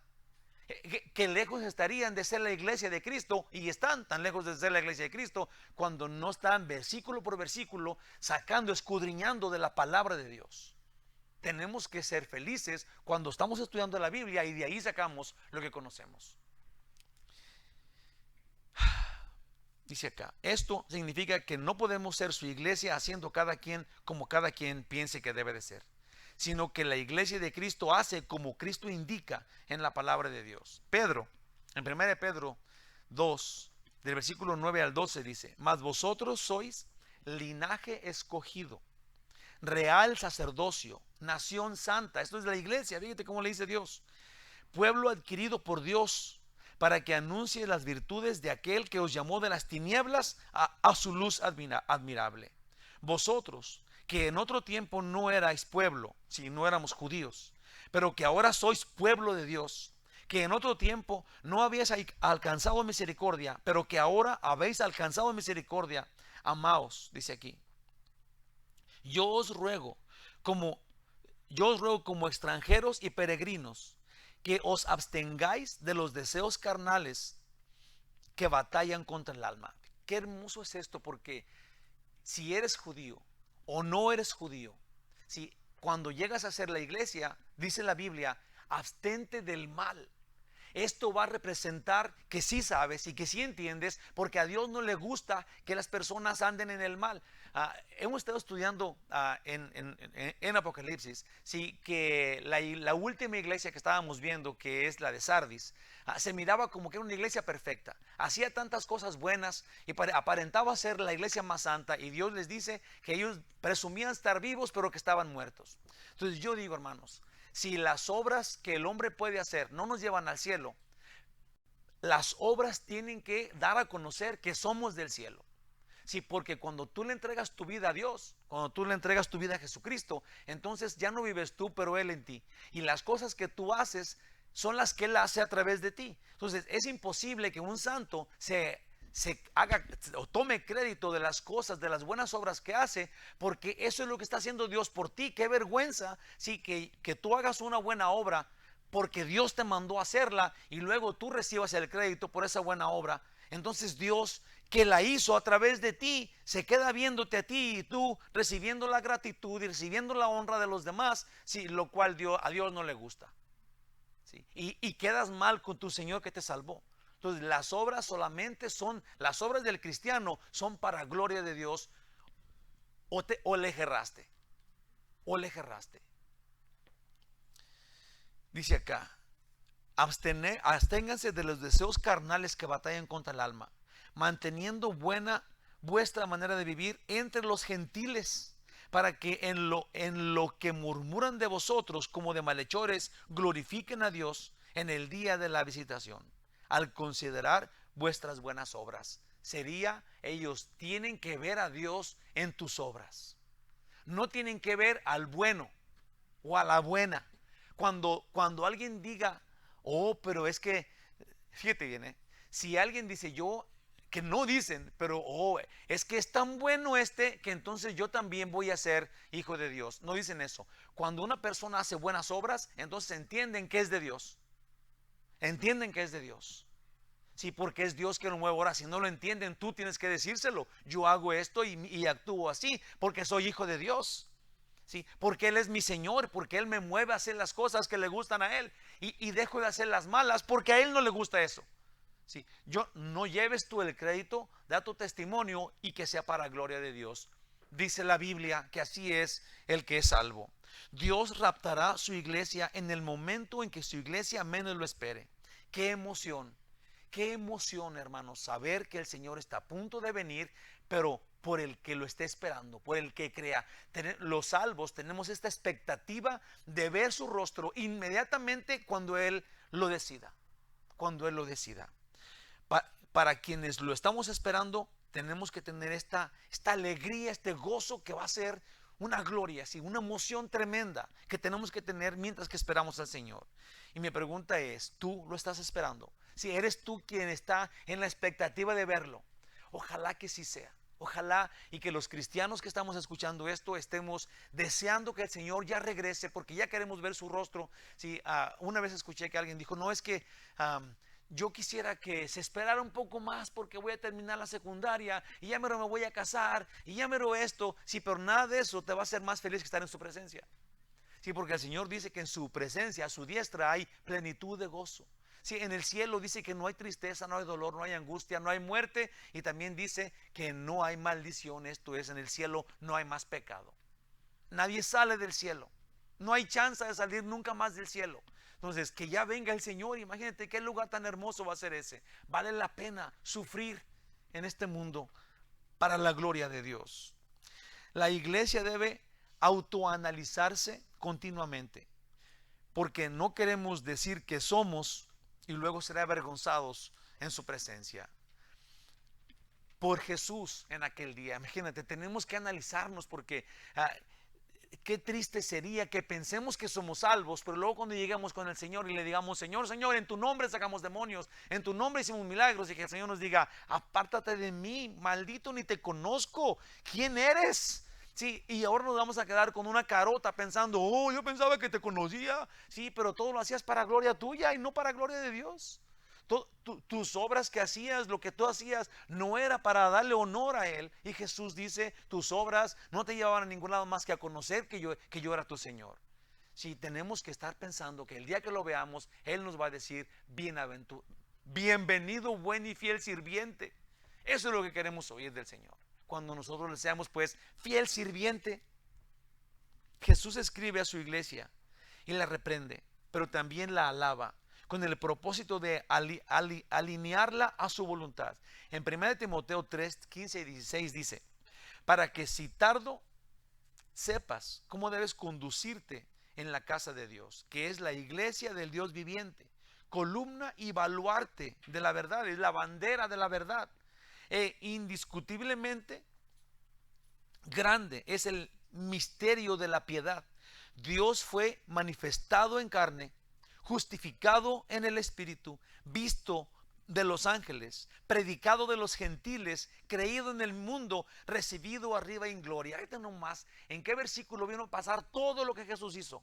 Speaker 2: que lejos estarían de ser la iglesia de Cristo, y están tan lejos de ser la iglesia de Cristo cuando no están versículo por versículo sacando, escudriñando de la palabra de Dios. tenemos que ser felices cuando estamos estudiando la Biblia y de ahí sacamos lo que conocemos. Dice acá, esto significa que no podemos ser su iglesia haciendo cada quien como cada quien piense que debe de ser, sino que la iglesia de Cristo hace como Cristo indica en la palabra de Dios. Pedro, en 1 Pedro 2, del versículo 9 al 12 dice, mas vosotros sois linaje escogido, real sacerdocio, nación santa. Esto es la iglesia, fíjate cómo le dice Dios. Pueblo adquirido por Dios, para que anuncie las virtudes de aquel que os llamó de las tinieblas a su luz admirable. Vosotros, que en otro tiempo no erais pueblo, si no éramos judíos, pero que ahora sois pueblo de Dios, que en otro tiempo no habéis alcanzado misericordia, pero que ahora habéis alcanzado misericordia, amaos, dice aquí. Yo os ruego como extranjeros y peregrinos, que os abstengáis de los deseos carnales que batallan contra el alma. Qué hermoso es esto, porque si eres judío o no eres judío, si cuando llegas a ser la iglesia, dice la Biblia, abstente del mal. Esto va a representar que sí sabes y que sí entiendes, porque a Dios no le gusta que las personas anden en el mal. Hemos estado estudiando en Apocalipsis, sí, que la última iglesia que estábamos viendo, que es la de Sardis, se miraba como que era una iglesia perfecta, hacía tantas cosas buenas y aparentaba ser la iglesia más santa, y Dios les dice que ellos presumían estar vivos pero que estaban muertos. Entonces yo digo, hermanos, si las obras que el hombre puede hacer no nos llevan al cielo, las obras tienen que dar a conocer que somos del cielo. Sí, porque cuando tú le entregas tu vida a Dios, cuando tú le entregas tu vida a Jesucristo, entonces ya no vives tú, pero Él en ti. Y las cosas que tú haces son las que Él hace a través de ti. Entonces es imposible que un santo se haga o tome crédito de las cosas, de las buenas obras que hace, porque eso es lo que está haciendo Dios por ti. Qué vergüenza, sí, que tú hagas una buena obra porque Dios te mandó a hacerla y luego tú recibas el crédito por esa buena obra. Entonces Dios, que la hizo a través de ti, se queda viéndote a ti y tú recibiendo la gratitud y recibiendo la honra de los demás, sí, lo cual a Dios no le gusta, sí, y quedas mal con tu Señor que te salvó. Entonces las obras solamente son, las obras del cristiano son para gloria de Dios, o le erraste, Dice acá, absténganse de los deseos carnales que batallan contra el alma, manteniendo buena vuestra manera de vivir entre los gentiles, para que en lo que murmuran de vosotros como de malhechores, glorifiquen a Dios en el día de la visitación, al considerar vuestras buenas obras. Ellos tienen que ver a Dios en tus obras. No tienen que ver al bueno o a la buena. Cuando alguien diga, oh, pero es que, fíjate bien, si alguien dice que no dicen, pero oh, es que es tan bueno que entonces yo también voy a ser hijo de Dios. No dicen eso. Cuando una persona hace buenas obras, entonces entienden que es de Dios. Entienden que es de Dios. Sí, porque es Dios que lo mueve. Ahora, si no lo entienden, tú tienes que decírselo. Yo hago esto y actúo así porque soy hijo de Dios. Sí, porque Él es mi Señor, porque Él me mueve a hacer las cosas que le gustan a Él y dejo de hacer las malas porque a Él no le gusta eso. Sí, no lleves tú el crédito, da tu testimonio y que sea para gloria de Dios. Dice la Biblia que así es el que es salvo. Dios raptará su iglesia en el momento en que su iglesia menos lo espere. Qué emoción, hermanos, saber que el Señor está a punto de venir, pero por el que lo esté esperando, por el que crea. Los salvos tenemos esta expectativa de ver su rostro inmediatamente cuando Él lo decida. Para quienes lo estamos esperando, tenemos que tener esta alegría, este gozo que va a ser una gloria, ¿sí? Una emoción tremenda que tenemos que tener mientras que esperamos al Señor. Y mi pregunta es, ¿tú lo estás esperando? Si eres tú quien está en la expectativa de verlo, ojalá que sí sea. Ojalá y que los cristianos que estamos escuchando esto estemos deseando que el Señor ya regrese, porque ya queremos ver su rostro. Sí, una vez escuché que alguien dijo, no, es que yo quisiera que se esperara un poco más porque voy a terminar la secundaria y ya mero me voy a casar y ya mero esto. Sí, pero nada de eso te va a hacer más feliz que estar en su presencia. Sí, porque el Señor dice que en su presencia, a su diestra, hay plenitud de gozo. Sí, en el cielo dice que no hay tristeza, no hay dolor, no hay angustia, no hay muerte. Y también dice que no hay maldición. Esto es, en el cielo no hay más pecado. Nadie sale del cielo. No hay chance de salir nunca más del cielo. Entonces, que ya venga el Señor. Imagínate qué lugar tan hermoso va a ser ese. Vale la pena sufrir en este mundo para la gloria de Dios. La iglesia debe autoanalizarse continuamente, porque no queremos decir que somos y luego ser avergonzados en su presencia. Por Jesús en aquel día, imagínate, tenemos que analizarnos porque qué triste sería que pensemos que somos salvos, pero luego cuando lleguemos con el Señor y le digamos, Señor, Señor, en tu nombre sacamos demonios, en tu nombre hicimos milagros, y que el Señor nos diga, apártate de mí, maldito, ni te conozco, ¿quién eres? Sí, y ahora nos vamos a quedar con una carota pensando, oh, yo pensaba que te conocía, sí, pero todo lo hacías para gloria tuya y no para gloria de Dios. Tus obras que hacías, lo que tú hacías, no era para darle honor a Él. Y Jesús dice, tus obras no te llevaban a ningún lado más que a conocer que yo era tu Señor. Sí, tenemos que estar pensando que el día que lo veamos, Él nos va a decir, bienvenido, buen y fiel sirviente. Eso es lo que queremos oír del Señor. Cuando nosotros le seamos, pues, fiel sirviente. Jesús escribe a su iglesia y la reprende, pero también la alaba, con el propósito de alinearla a su voluntad. En 1 Timoteo 3, 15 y 16 dice, para que si tardo, sepas cómo debes conducirte en la casa de Dios, que es la iglesia del Dios viviente, columna y baluarte de la verdad, es la bandera de la verdad. Indiscutiblemente grande es el misterio de la piedad. Dios fue manifestado en carne, justificado en el Espíritu, visto de los ángeles, predicado de los gentiles, creído en el mundo, recibido arriba en gloria. Ahorita nomás, ¿en qué versículo vino a pasar todo lo que Jesús hizo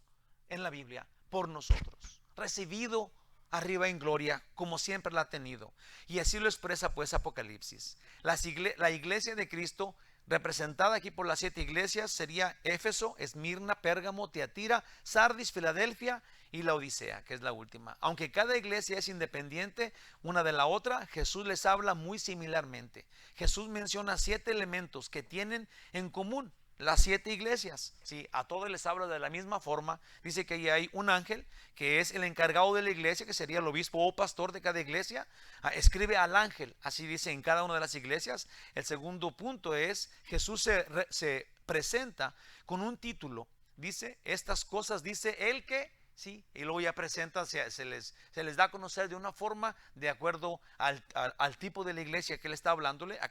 Speaker 2: en la Biblia por nosotros? Recibido arriba en gloria, como siempre la ha tenido. Y así lo expresa pues Apocalipsis. La iglesia de Cristo, representada aquí por las 7 iglesias, sería Éfeso, Esmirna, Pérgamo, Tiatira, Sardis, Filadelfia y la Odisea, que es la última. Aunque cada iglesia es independiente una de la otra, Jesús les habla muy similarmente. Jesús menciona 7 elementos que tienen en común las 7 iglesias. Sí, a todos les habla de la misma forma. Dice que ahí hay un ángel que es el encargado de la iglesia, que sería el obispo o pastor de cada iglesia. Escribe al ángel, así dice en cada una de las iglesias. El segundo punto es, Jesús se presenta con un título. Dice, estas cosas dice el que, sí, y luego ya presenta, se les da a conocer de una forma de acuerdo al tipo de la iglesia que él está hablándole. A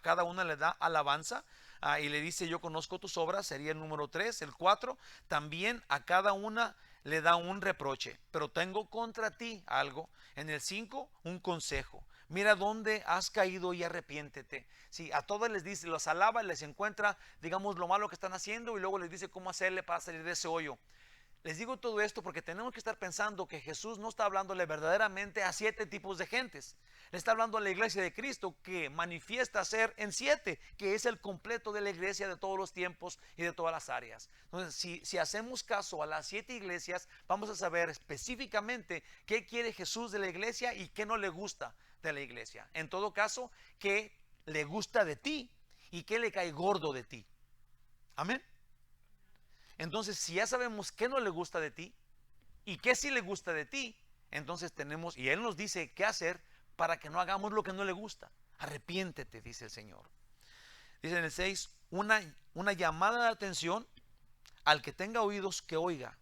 Speaker 2: cada una le da alabanza. Y le dice, yo conozco tus obras, sería el número 3. El 4, también a cada una le da un reproche, pero tengo contra ti algo. En el 5, un consejo. Mira dónde has caído y arrepiéntete. Sí, a todos les dice, los alaba, les encuentra, digamos, lo malo que están haciendo y luego les dice cómo hacerle para salir de ese hoyo. Les digo todo esto porque tenemos que estar pensando que Jesús no está hablándole verdaderamente a 7 tipos de gentes. Le está hablando a la iglesia de Cristo, que manifiesta ser en 7, que es el completo de la iglesia de todos los tiempos y de todas las áreas. Entonces, si hacemos caso a las 7 iglesias, vamos a saber específicamente qué quiere Jesús de la iglesia y qué no le gusta de la iglesia. En todo caso, qué le gusta de ti y qué le cae gordo de ti. Amén. Entonces, si ya sabemos qué no le gusta de ti y qué sí le gusta de ti, entonces tenemos, y Él nos dice qué hacer para que no hagamos lo que no le gusta. Arrepiéntete, dice el Señor. Dice en el 6, una llamada de atención al que tenga oídos que oiga.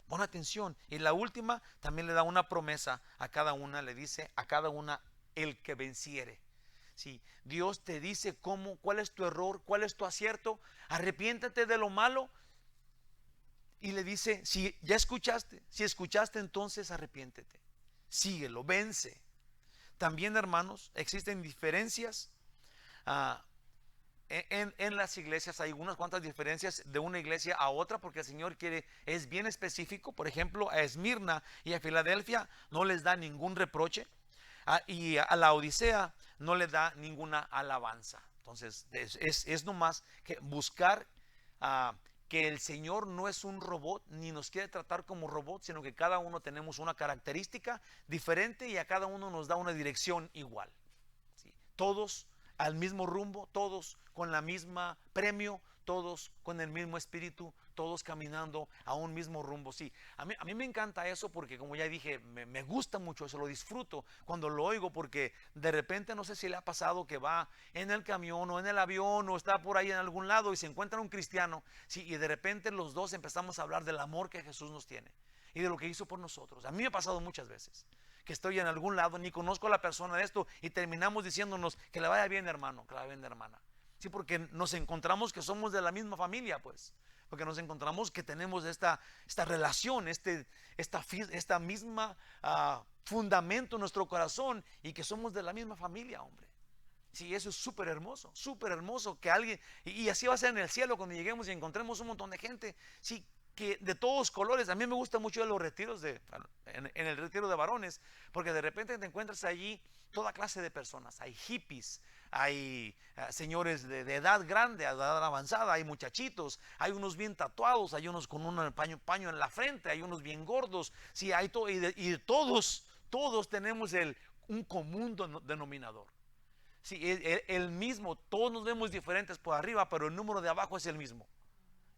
Speaker 2: Pon atención. Y la última también le da una promesa a cada una, le dice a cada una el que venciere. Sí, Dios te dice cuál es tu error, cuál es tu acierto. Arrepiéntete de lo malo. Y le dice, si ya escuchaste, si escuchaste, entonces arrepiéntete. Síguelo, vence. También, hermanos, existen diferencias en las iglesias. Hay unas cuantas diferencias de una iglesia a otra, porque el Señor es bien específico. Por ejemplo, a Esmirna y a Filadelfia no les da ningún reproche, y a la Odisea no le da ninguna alabanza. Entonces, es nomás que buscar que el Señor no es un robot ni nos quiere tratar como robots, sino que cada uno tenemos una característica diferente y a cada uno nos da una dirección igual. ¿Sí? Todos al mismo rumbo, todos con la misma premio, todos con el mismo espíritu, todos caminando a un mismo rumbo. Sí, a mí me encanta eso porque, como ya dije, me gusta mucho eso, lo disfruto cuando lo oigo, porque de repente no sé si le ha pasado que va en el camión o en el avión o está por ahí en algún lado y se encuentra un cristiano, sí, y de repente los dos empezamos a hablar del amor que Jesús nos tiene y de lo que hizo por nosotros. A mí me ha pasado muchas veces que estoy en algún lado, ni conozco a la persona de esto, y terminamos diciéndonos que le vaya bien, hermano, que le vaya bien, hermana. Sí, porque nos encontramos que somos de la misma familia, pues. Porque nos encontramos que tenemos esta relación, esta misma fundamento en nuestro corazón, y que somos de la misma familia, hombre. Sí, eso es súper hermoso que alguien, y así va a ser en el cielo cuando lleguemos y encontremos un montón de gente, sí, que de todos colores. A mí me gusta mucho los retiros en el retiro de varones, porque de repente te encuentras allí toda clase de personas. Hay hippies, hay señores de edad grande, de edad avanzada, hay muchachitos, hay unos bien tatuados, hay unos con un paño en la frente, hay unos bien gordos, sí, hay todo, y todos tenemos un común denominador. Sí, el mismo, todos nos vemos diferentes por arriba, pero el número de abajo es el mismo.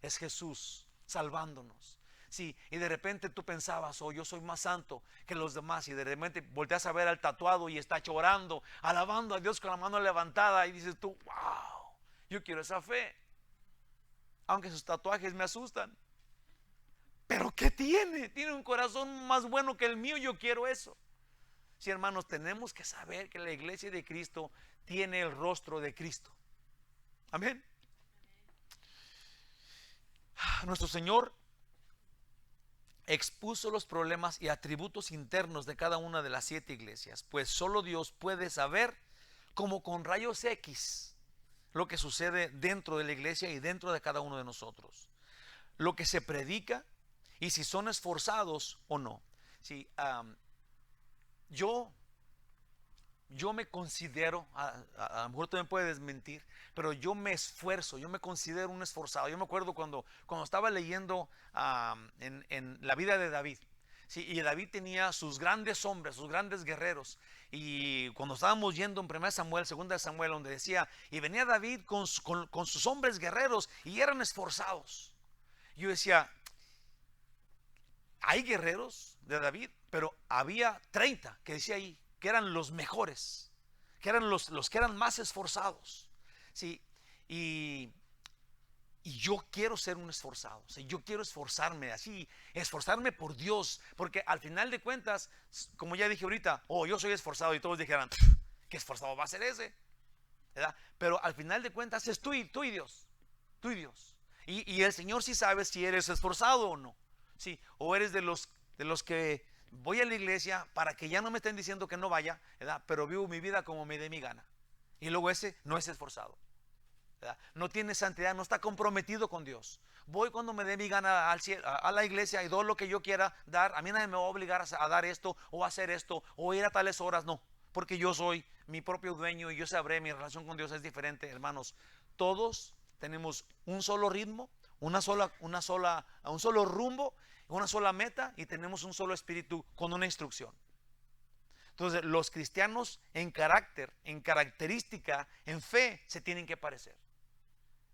Speaker 2: Es Jesús salvándonos. Sí, y de repente tú pensabas, oh, yo soy más santo que los demás, y de repente volteas a ver al tatuado y está llorando, alabando a Dios con la mano levantada, y dices tú, wow, yo quiero esa fe. Aunque sus tatuajes me asustan. Pero ¿qué tiene? Tiene un corazón más bueno que el mío, yo quiero eso. Sí, hermanos, tenemos que saber que la iglesia de Cristo tiene el rostro de Cristo. Amén. Nuestro Señor expuso los problemas y atributos internos de cada una de las 7 iglesias, pues solo Dios puede saber, como con rayos X, lo que sucede dentro de la iglesia y dentro de cada uno de nosotros, lo que se predica y si son esforzados o no. Sí, yo me considero, a lo mejor tú me puedes desmentir, pero yo me esfuerzo, yo me considero un esforzado. Yo me acuerdo cuando estaba leyendo en la vida de David. Sí, y David tenía sus grandes hombres, sus grandes guerreros. Y cuando estábamos yendo en 1 Samuel, 2 Samuel, donde decía, y venía David con sus hombres guerreros y eran esforzados. Yo decía, hay guerreros de David, pero había 30 que decía ahí, que eran los mejores, que eran los que eran más esforzados. Sí, y yo quiero ser un esforzado. ¿Sí? Yo quiero esforzarme así, esforzarme por Dios, porque al final de cuentas, como ya dije ahorita, oh, yo soy esforzado, y todos dijeran, ¿qué esforzado va a ser ese? ¿Verdad? Pero al final de cuentas es tú y Dios, tú y Dios. Y el Señor sí sabe si eres esforzado o no. Sí, o eres de los que voy a la iglesia para que ya no me estén diciendo que no vaya, ¿verdad? Pero vivo mi vida como me dé mi gana. Y luego ese no es esforzado, ¿verdad? No tiene santidad, no está comprometido con Dios. Voy cuando me dé mi gana a la iglesia y doy lo que yo quiera dar. A mí nadie me va a obligar a dar esto o a hacer esto o ir a tales horas, no. Porque yo soy mi propio dueño y yo sabré, mi relación con Dios es diferente, hermanos. Todos tenemos un solo ritmo, un solo rumbo, una sola meta, y tenemos un solo espíritu con una instrucción. Entonces, los cristianos en carácter, en característica, en fe, se tienen que parecer.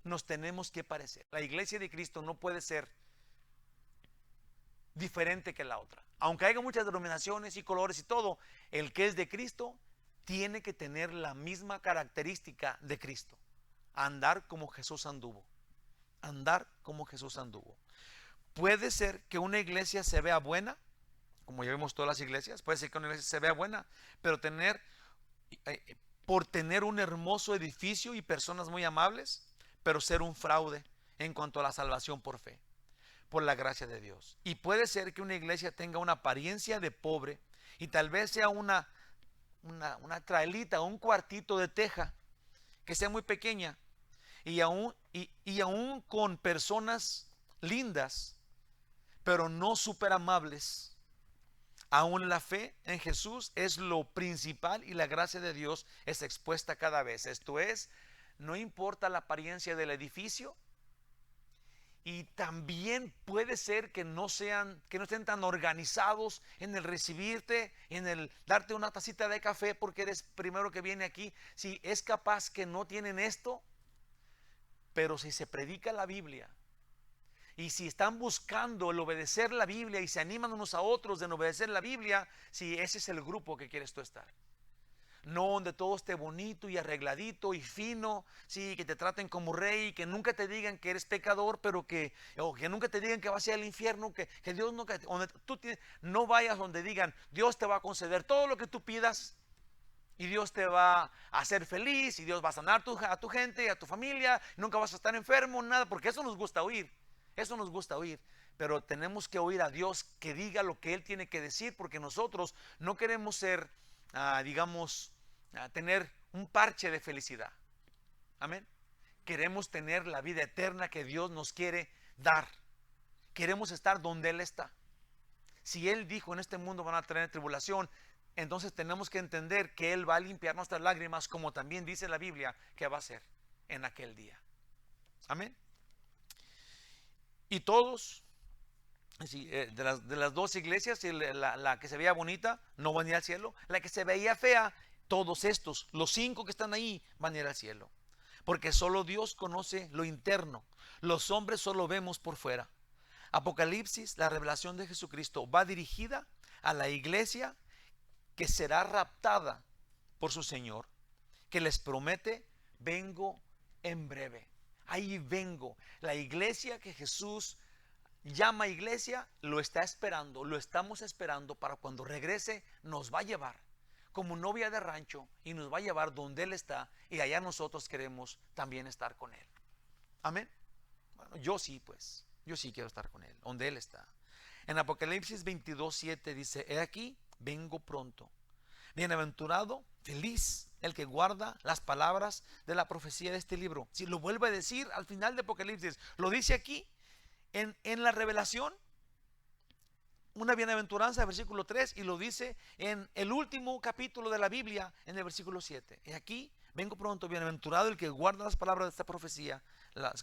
Speaker 2: Nos tenemos que parecer. La iglesia de Cristo no puede ser diferente que la otra. Aunque haya muchas denominaciones y colores y todo, el que es de Cristo tiene que tener la misma característica de Cristo. Andar como Jesús anduvo. Andar como Jesús anduvo. Puede ser que una iglesia se vea buena, como ya vimos todas las iglesias, puede ser que una iglesia se vea buena, pero por tener un hermoso edificio y personas muy amables, pero ser un fraude en cuanto a la salvación por fe, por la gracia de Dios. Y puede ser que una iglesia tenga una apariencia de pobre y tal vez sea una trailita, un cuartito de teja que sea muy pequeña, y aún con personas lindas, pero no súper amables. Aún la fe en Jesús es lo principal y la gracia de Dios es expuesta cada vez. Esto es, no importa la apariencia del edificio y también puede ser que no estén tan organizados en el recibirte, en el darte una tacita de café porque eres primero que viene aquí. Si es capaz que no tienen esto, pero si se predica la Biblia y si están buscando el obedecer la Biblia y se animan unos a otros en obedecer la Biblia, si ese es el grupo que quieres tú estar. No donde todo esté bonito y arregladito y fino, sí, que te traten como rey, que nunca te digan que eres pecador, pero o que nunca te digan que vas a ir al infierno, que Dios nunca, no vayas donde digan, Dios te va a conceder todo lo que tú pidas y Dios te va a hacer feliz y Dios va a sanar a tu gente y a tu familia, nunca vas a estar enfermo, nada, porque eso nos gusta oír, eso nos gusta oír. Pero tenemos que oír a Dios que diga lo que Él tiene que decir, porque nosotros no queremos ser, digamos, a tener un parche de felicidad. Amén. Queremos tener la vida eterna que Dios nos quiere dar. Queremos estar donde Él está. Si Él dijo en este mundo van a tener tribulación, entonces tenemos que entender que Él va a limpiar nuestras lágrimas, como también dice la Biblia que va a hacer en aquel día. Amén. Y todos, de las dos iglesias, la que se veía bonita no van a ir al cielo, la que se veía fea, todos estos, los 5 que están ahí, van a ir al cielo. Porque solo Dios conoce lo interno. Los hombres solo vemos por fuera. Apocalipsis, la revelación de Jesucristo, va dirigida a la iglesia que será raptada por su Señor, que les promete, vengo en breve. Ahí vengo. La iglesia que Jesús llama iglesia, lo está esperando, lo estamos esperando para cuando regrese, nos va a llevar como novia de rancho y nos va a llevar donde Él está y allá nosotros queremos también estar con Él. Amén. Bueno, yo sí quiero estar con Él, donde Él está. En Apocalipsis 22:7 dice, he aquí, vengo pronto. Bienaventurado, feliz el que guarda las palabras de la profecía de este libro. Si lo vuelve a decir al final de Apocalipsis, lo dice aquí en la revelación, una bienaventuranza, versículo 3, y lo dice en el último capítulo de la Biblia, en el versículo 7. Y aquí, vengo pronto, bienaventurado el que guarda las palabras de esta profecía,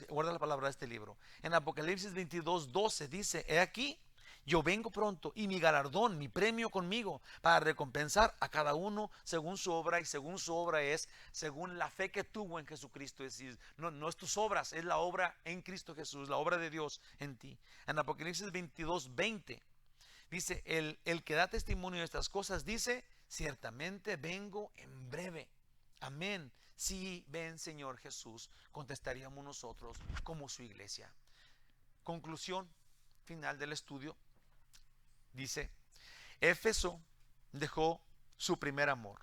Speaker 2: guarda la palabra de este libro. En Apocalipsis 22:12 dice, he aquí, yo vengo pronto y mi galardón, mi premio conmigo, para recompensar a cada uno según su obra, y según su obra es según la fe que tuvo en Jesucristo. Es decir, no es tus obras, es la obra en Cristo Jesús, la obra de Dios en ti. En Apocalipsis 22:20 dice, el que da testimonio de estas cosas dice, ciertamente vengo en breve. Amén. Sí, ven Señor Jesús, contestaríamos nosotros como su iglesia. Conclusión final del estudio. Dice, Éfeso dejó su primer amor.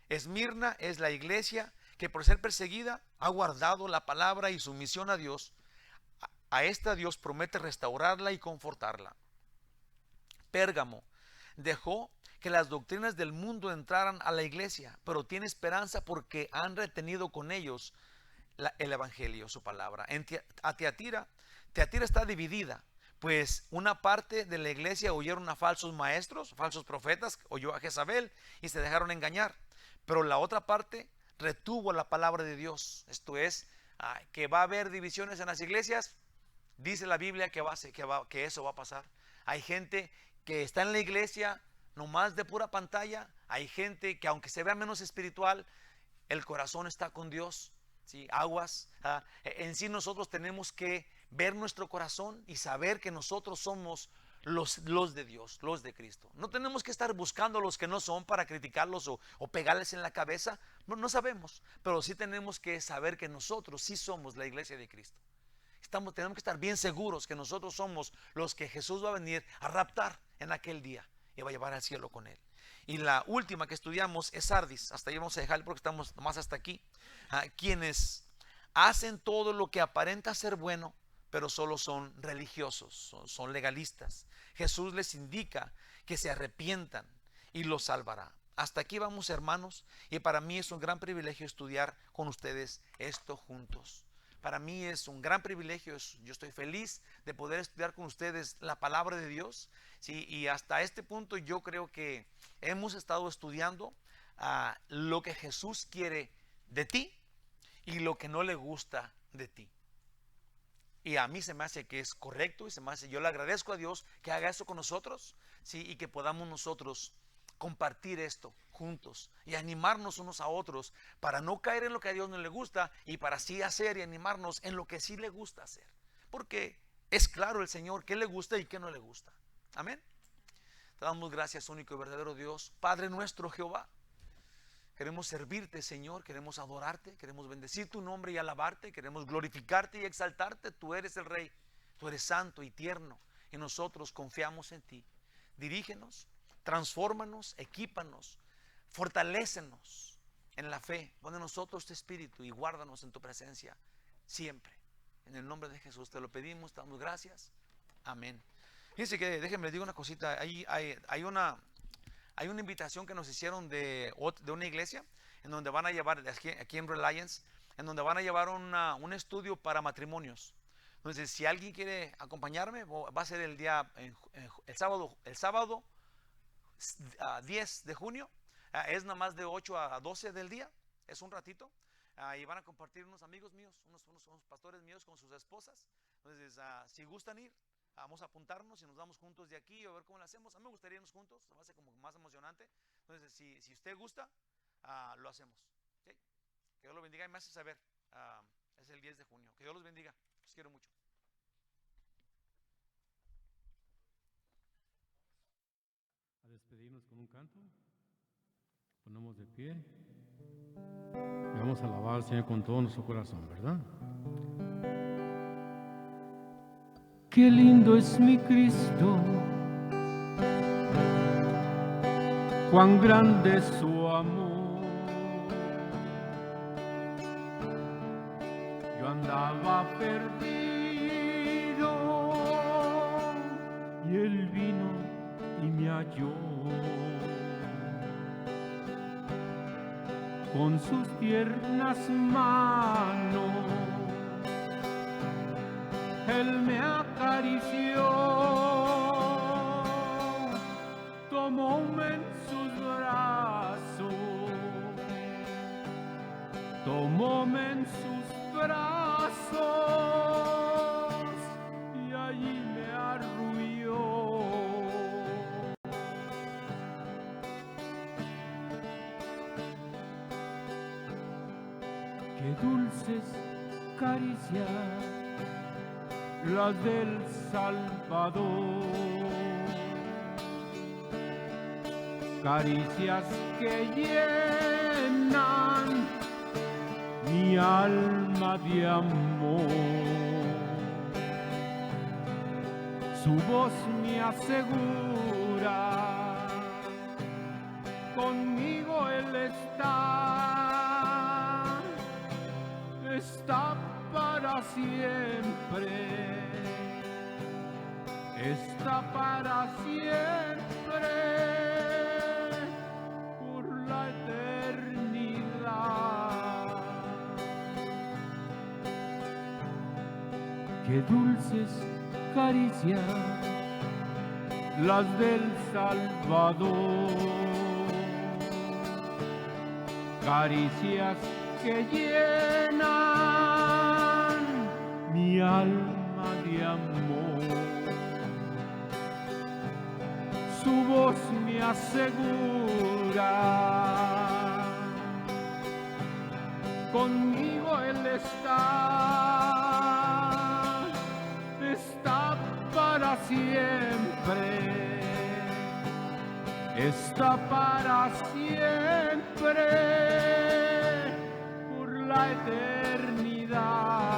Speaker 2: Esmirna es la iglesia que por ser perseguida ha guardado la palabra y su misión a Dios. A esta Dios promete restaurarla y confortarla. Pérgamo dejó que las doctrinas del mundo entraran a la iglesia, pero tiene esperanza porque han retenido con ellos el evangelio, su palabra. A Tiatira está dividida, pues una parte de la iglesia oyeron a falsos maestros, falsos profetas, oyó a Jezabel y se dejaron engañar, pero la otra parte retuvo la palabra de Dios. Esto es, que va a haber divisiones en las iglesias. Dice la Biblia que eso va a pasar. Hay gente que está en la iglesia nomás de pura pantalla. Hay gente que aunque se vea menos espiritual, el corazón está con Dios. ¿Sí? Aguas. En sí nosotros tenemos que ver nuestro corazón y saber que nosotros somos los de Dios, los de Cristo. No tenemos que estar buscando a los que no son para criticarlos o pegarles en la cabeza. No sabemos, pero sí tenemos que saber que nosotros sí somos la iglesia de Cristo. Tenemos que estar bien seguros que nosotros somos los que Jesús va a venir a raptar en aquel día y va a llevar al cielo con Él. Y la última que estudiamos es Sardis. Hasta ahí vamos a dejar porque estamos más hasta aquí. Quienes hacen todo lo que aparenta ser bueno, pero solo son religiosos, son legalistas. Jesús les indica que se arrepientan y los salvará. Hasta aquí vamos, hermanos, y para mí es un gran privilegio estudiar con ustedes esto juntos. Para mí es un gran privilegio, yo estoy feliz de poder estudiar con ustedes la palabra de Dios. ¿Sí? Y hasta este punto yo creo que hemos estado estudiando lo que Jesús quiere de ti y lo que no le gusta de ti. Y a mí se me hace que es correcto y se me hace, yo le agradezco a Dios que haga eso con nosotros, ¿sí? Y que podamos nosotros compartir esto juntos y animarnos unos a otros para no caer en lo que a Dios no le gusta y para así hacer y animarnos en lo que sí le gusta hacer. Porque es claro el Señor qué le gusta y qué no le gusta. Amén. Te damos gracias, único y verdadero Dios, Padre nuestro Jehová. Queremos servirte, Señor, queremos adorarte, queremos bendecir tu nombre y alabarte, queremos glorificarte y exaltarte. Tú eres el Rey, tú eres santo y tierno y nosotros confiamos en ti. Dirígenos, transfórmanos, equípanos, fortalécenos en la fe. Pon en nosotros tu espíritu y guárdanos en tu presencia siempre. En el nombre de Jesús te lo pedimos, te damos gracias. Amén. Fíjense que, déjenme les digo una cosita, hay una invitación que nos hicieron de una iglesia en donde van a llevar, aquí en Reliance, en donde van a llevar un estudio para matrimonios. Entonces, si alguien quiere acompañarme, va a ser el día, el sábado 10 de junio, es nada más de 8 a 12 del día, es un ratito, y van a compartir unos amigos míos, unos pastores míos con sus esposas. Entonces, si gustan ir, vamos a apuntarnos y nos vamos juntos de aquí a ver cómo lo hacemos. A mí me gustaría irnos juntos, se me hace como más emocionante. Entonces, si usted gusta, lo hacemos. ¿Okay? Que Dios lo bendiga y me hace saber. Es el 10 de junio. Que Dios los bendiga. Los quiero mucho.
Speaker 3: A despedirnos con un canto. Ponemos de pie. Y vamos a alabar al Señor con todo nuestro corazón, ¿verdad? Qué lindo es mi Cristo, cuán grande es su amor. Yo andaba perdido y Él vino y me halló. Con sus tiernas manos Él me acarició, tomóme en sus brazos, tomóme en sus brazos y allí me arrulló. Qué dulces caricias las del Salvador, caricias que llenan mi alma de amor. Su voz me asegura, conmigo Él está para siempre, está para siempre, por la eternidad. Qué dulces caricias las del Salvador, caricias que llenan mi alma de amor. Su voz me asegura, conmigo Él está para siempre, está para siempre, por la eternidad.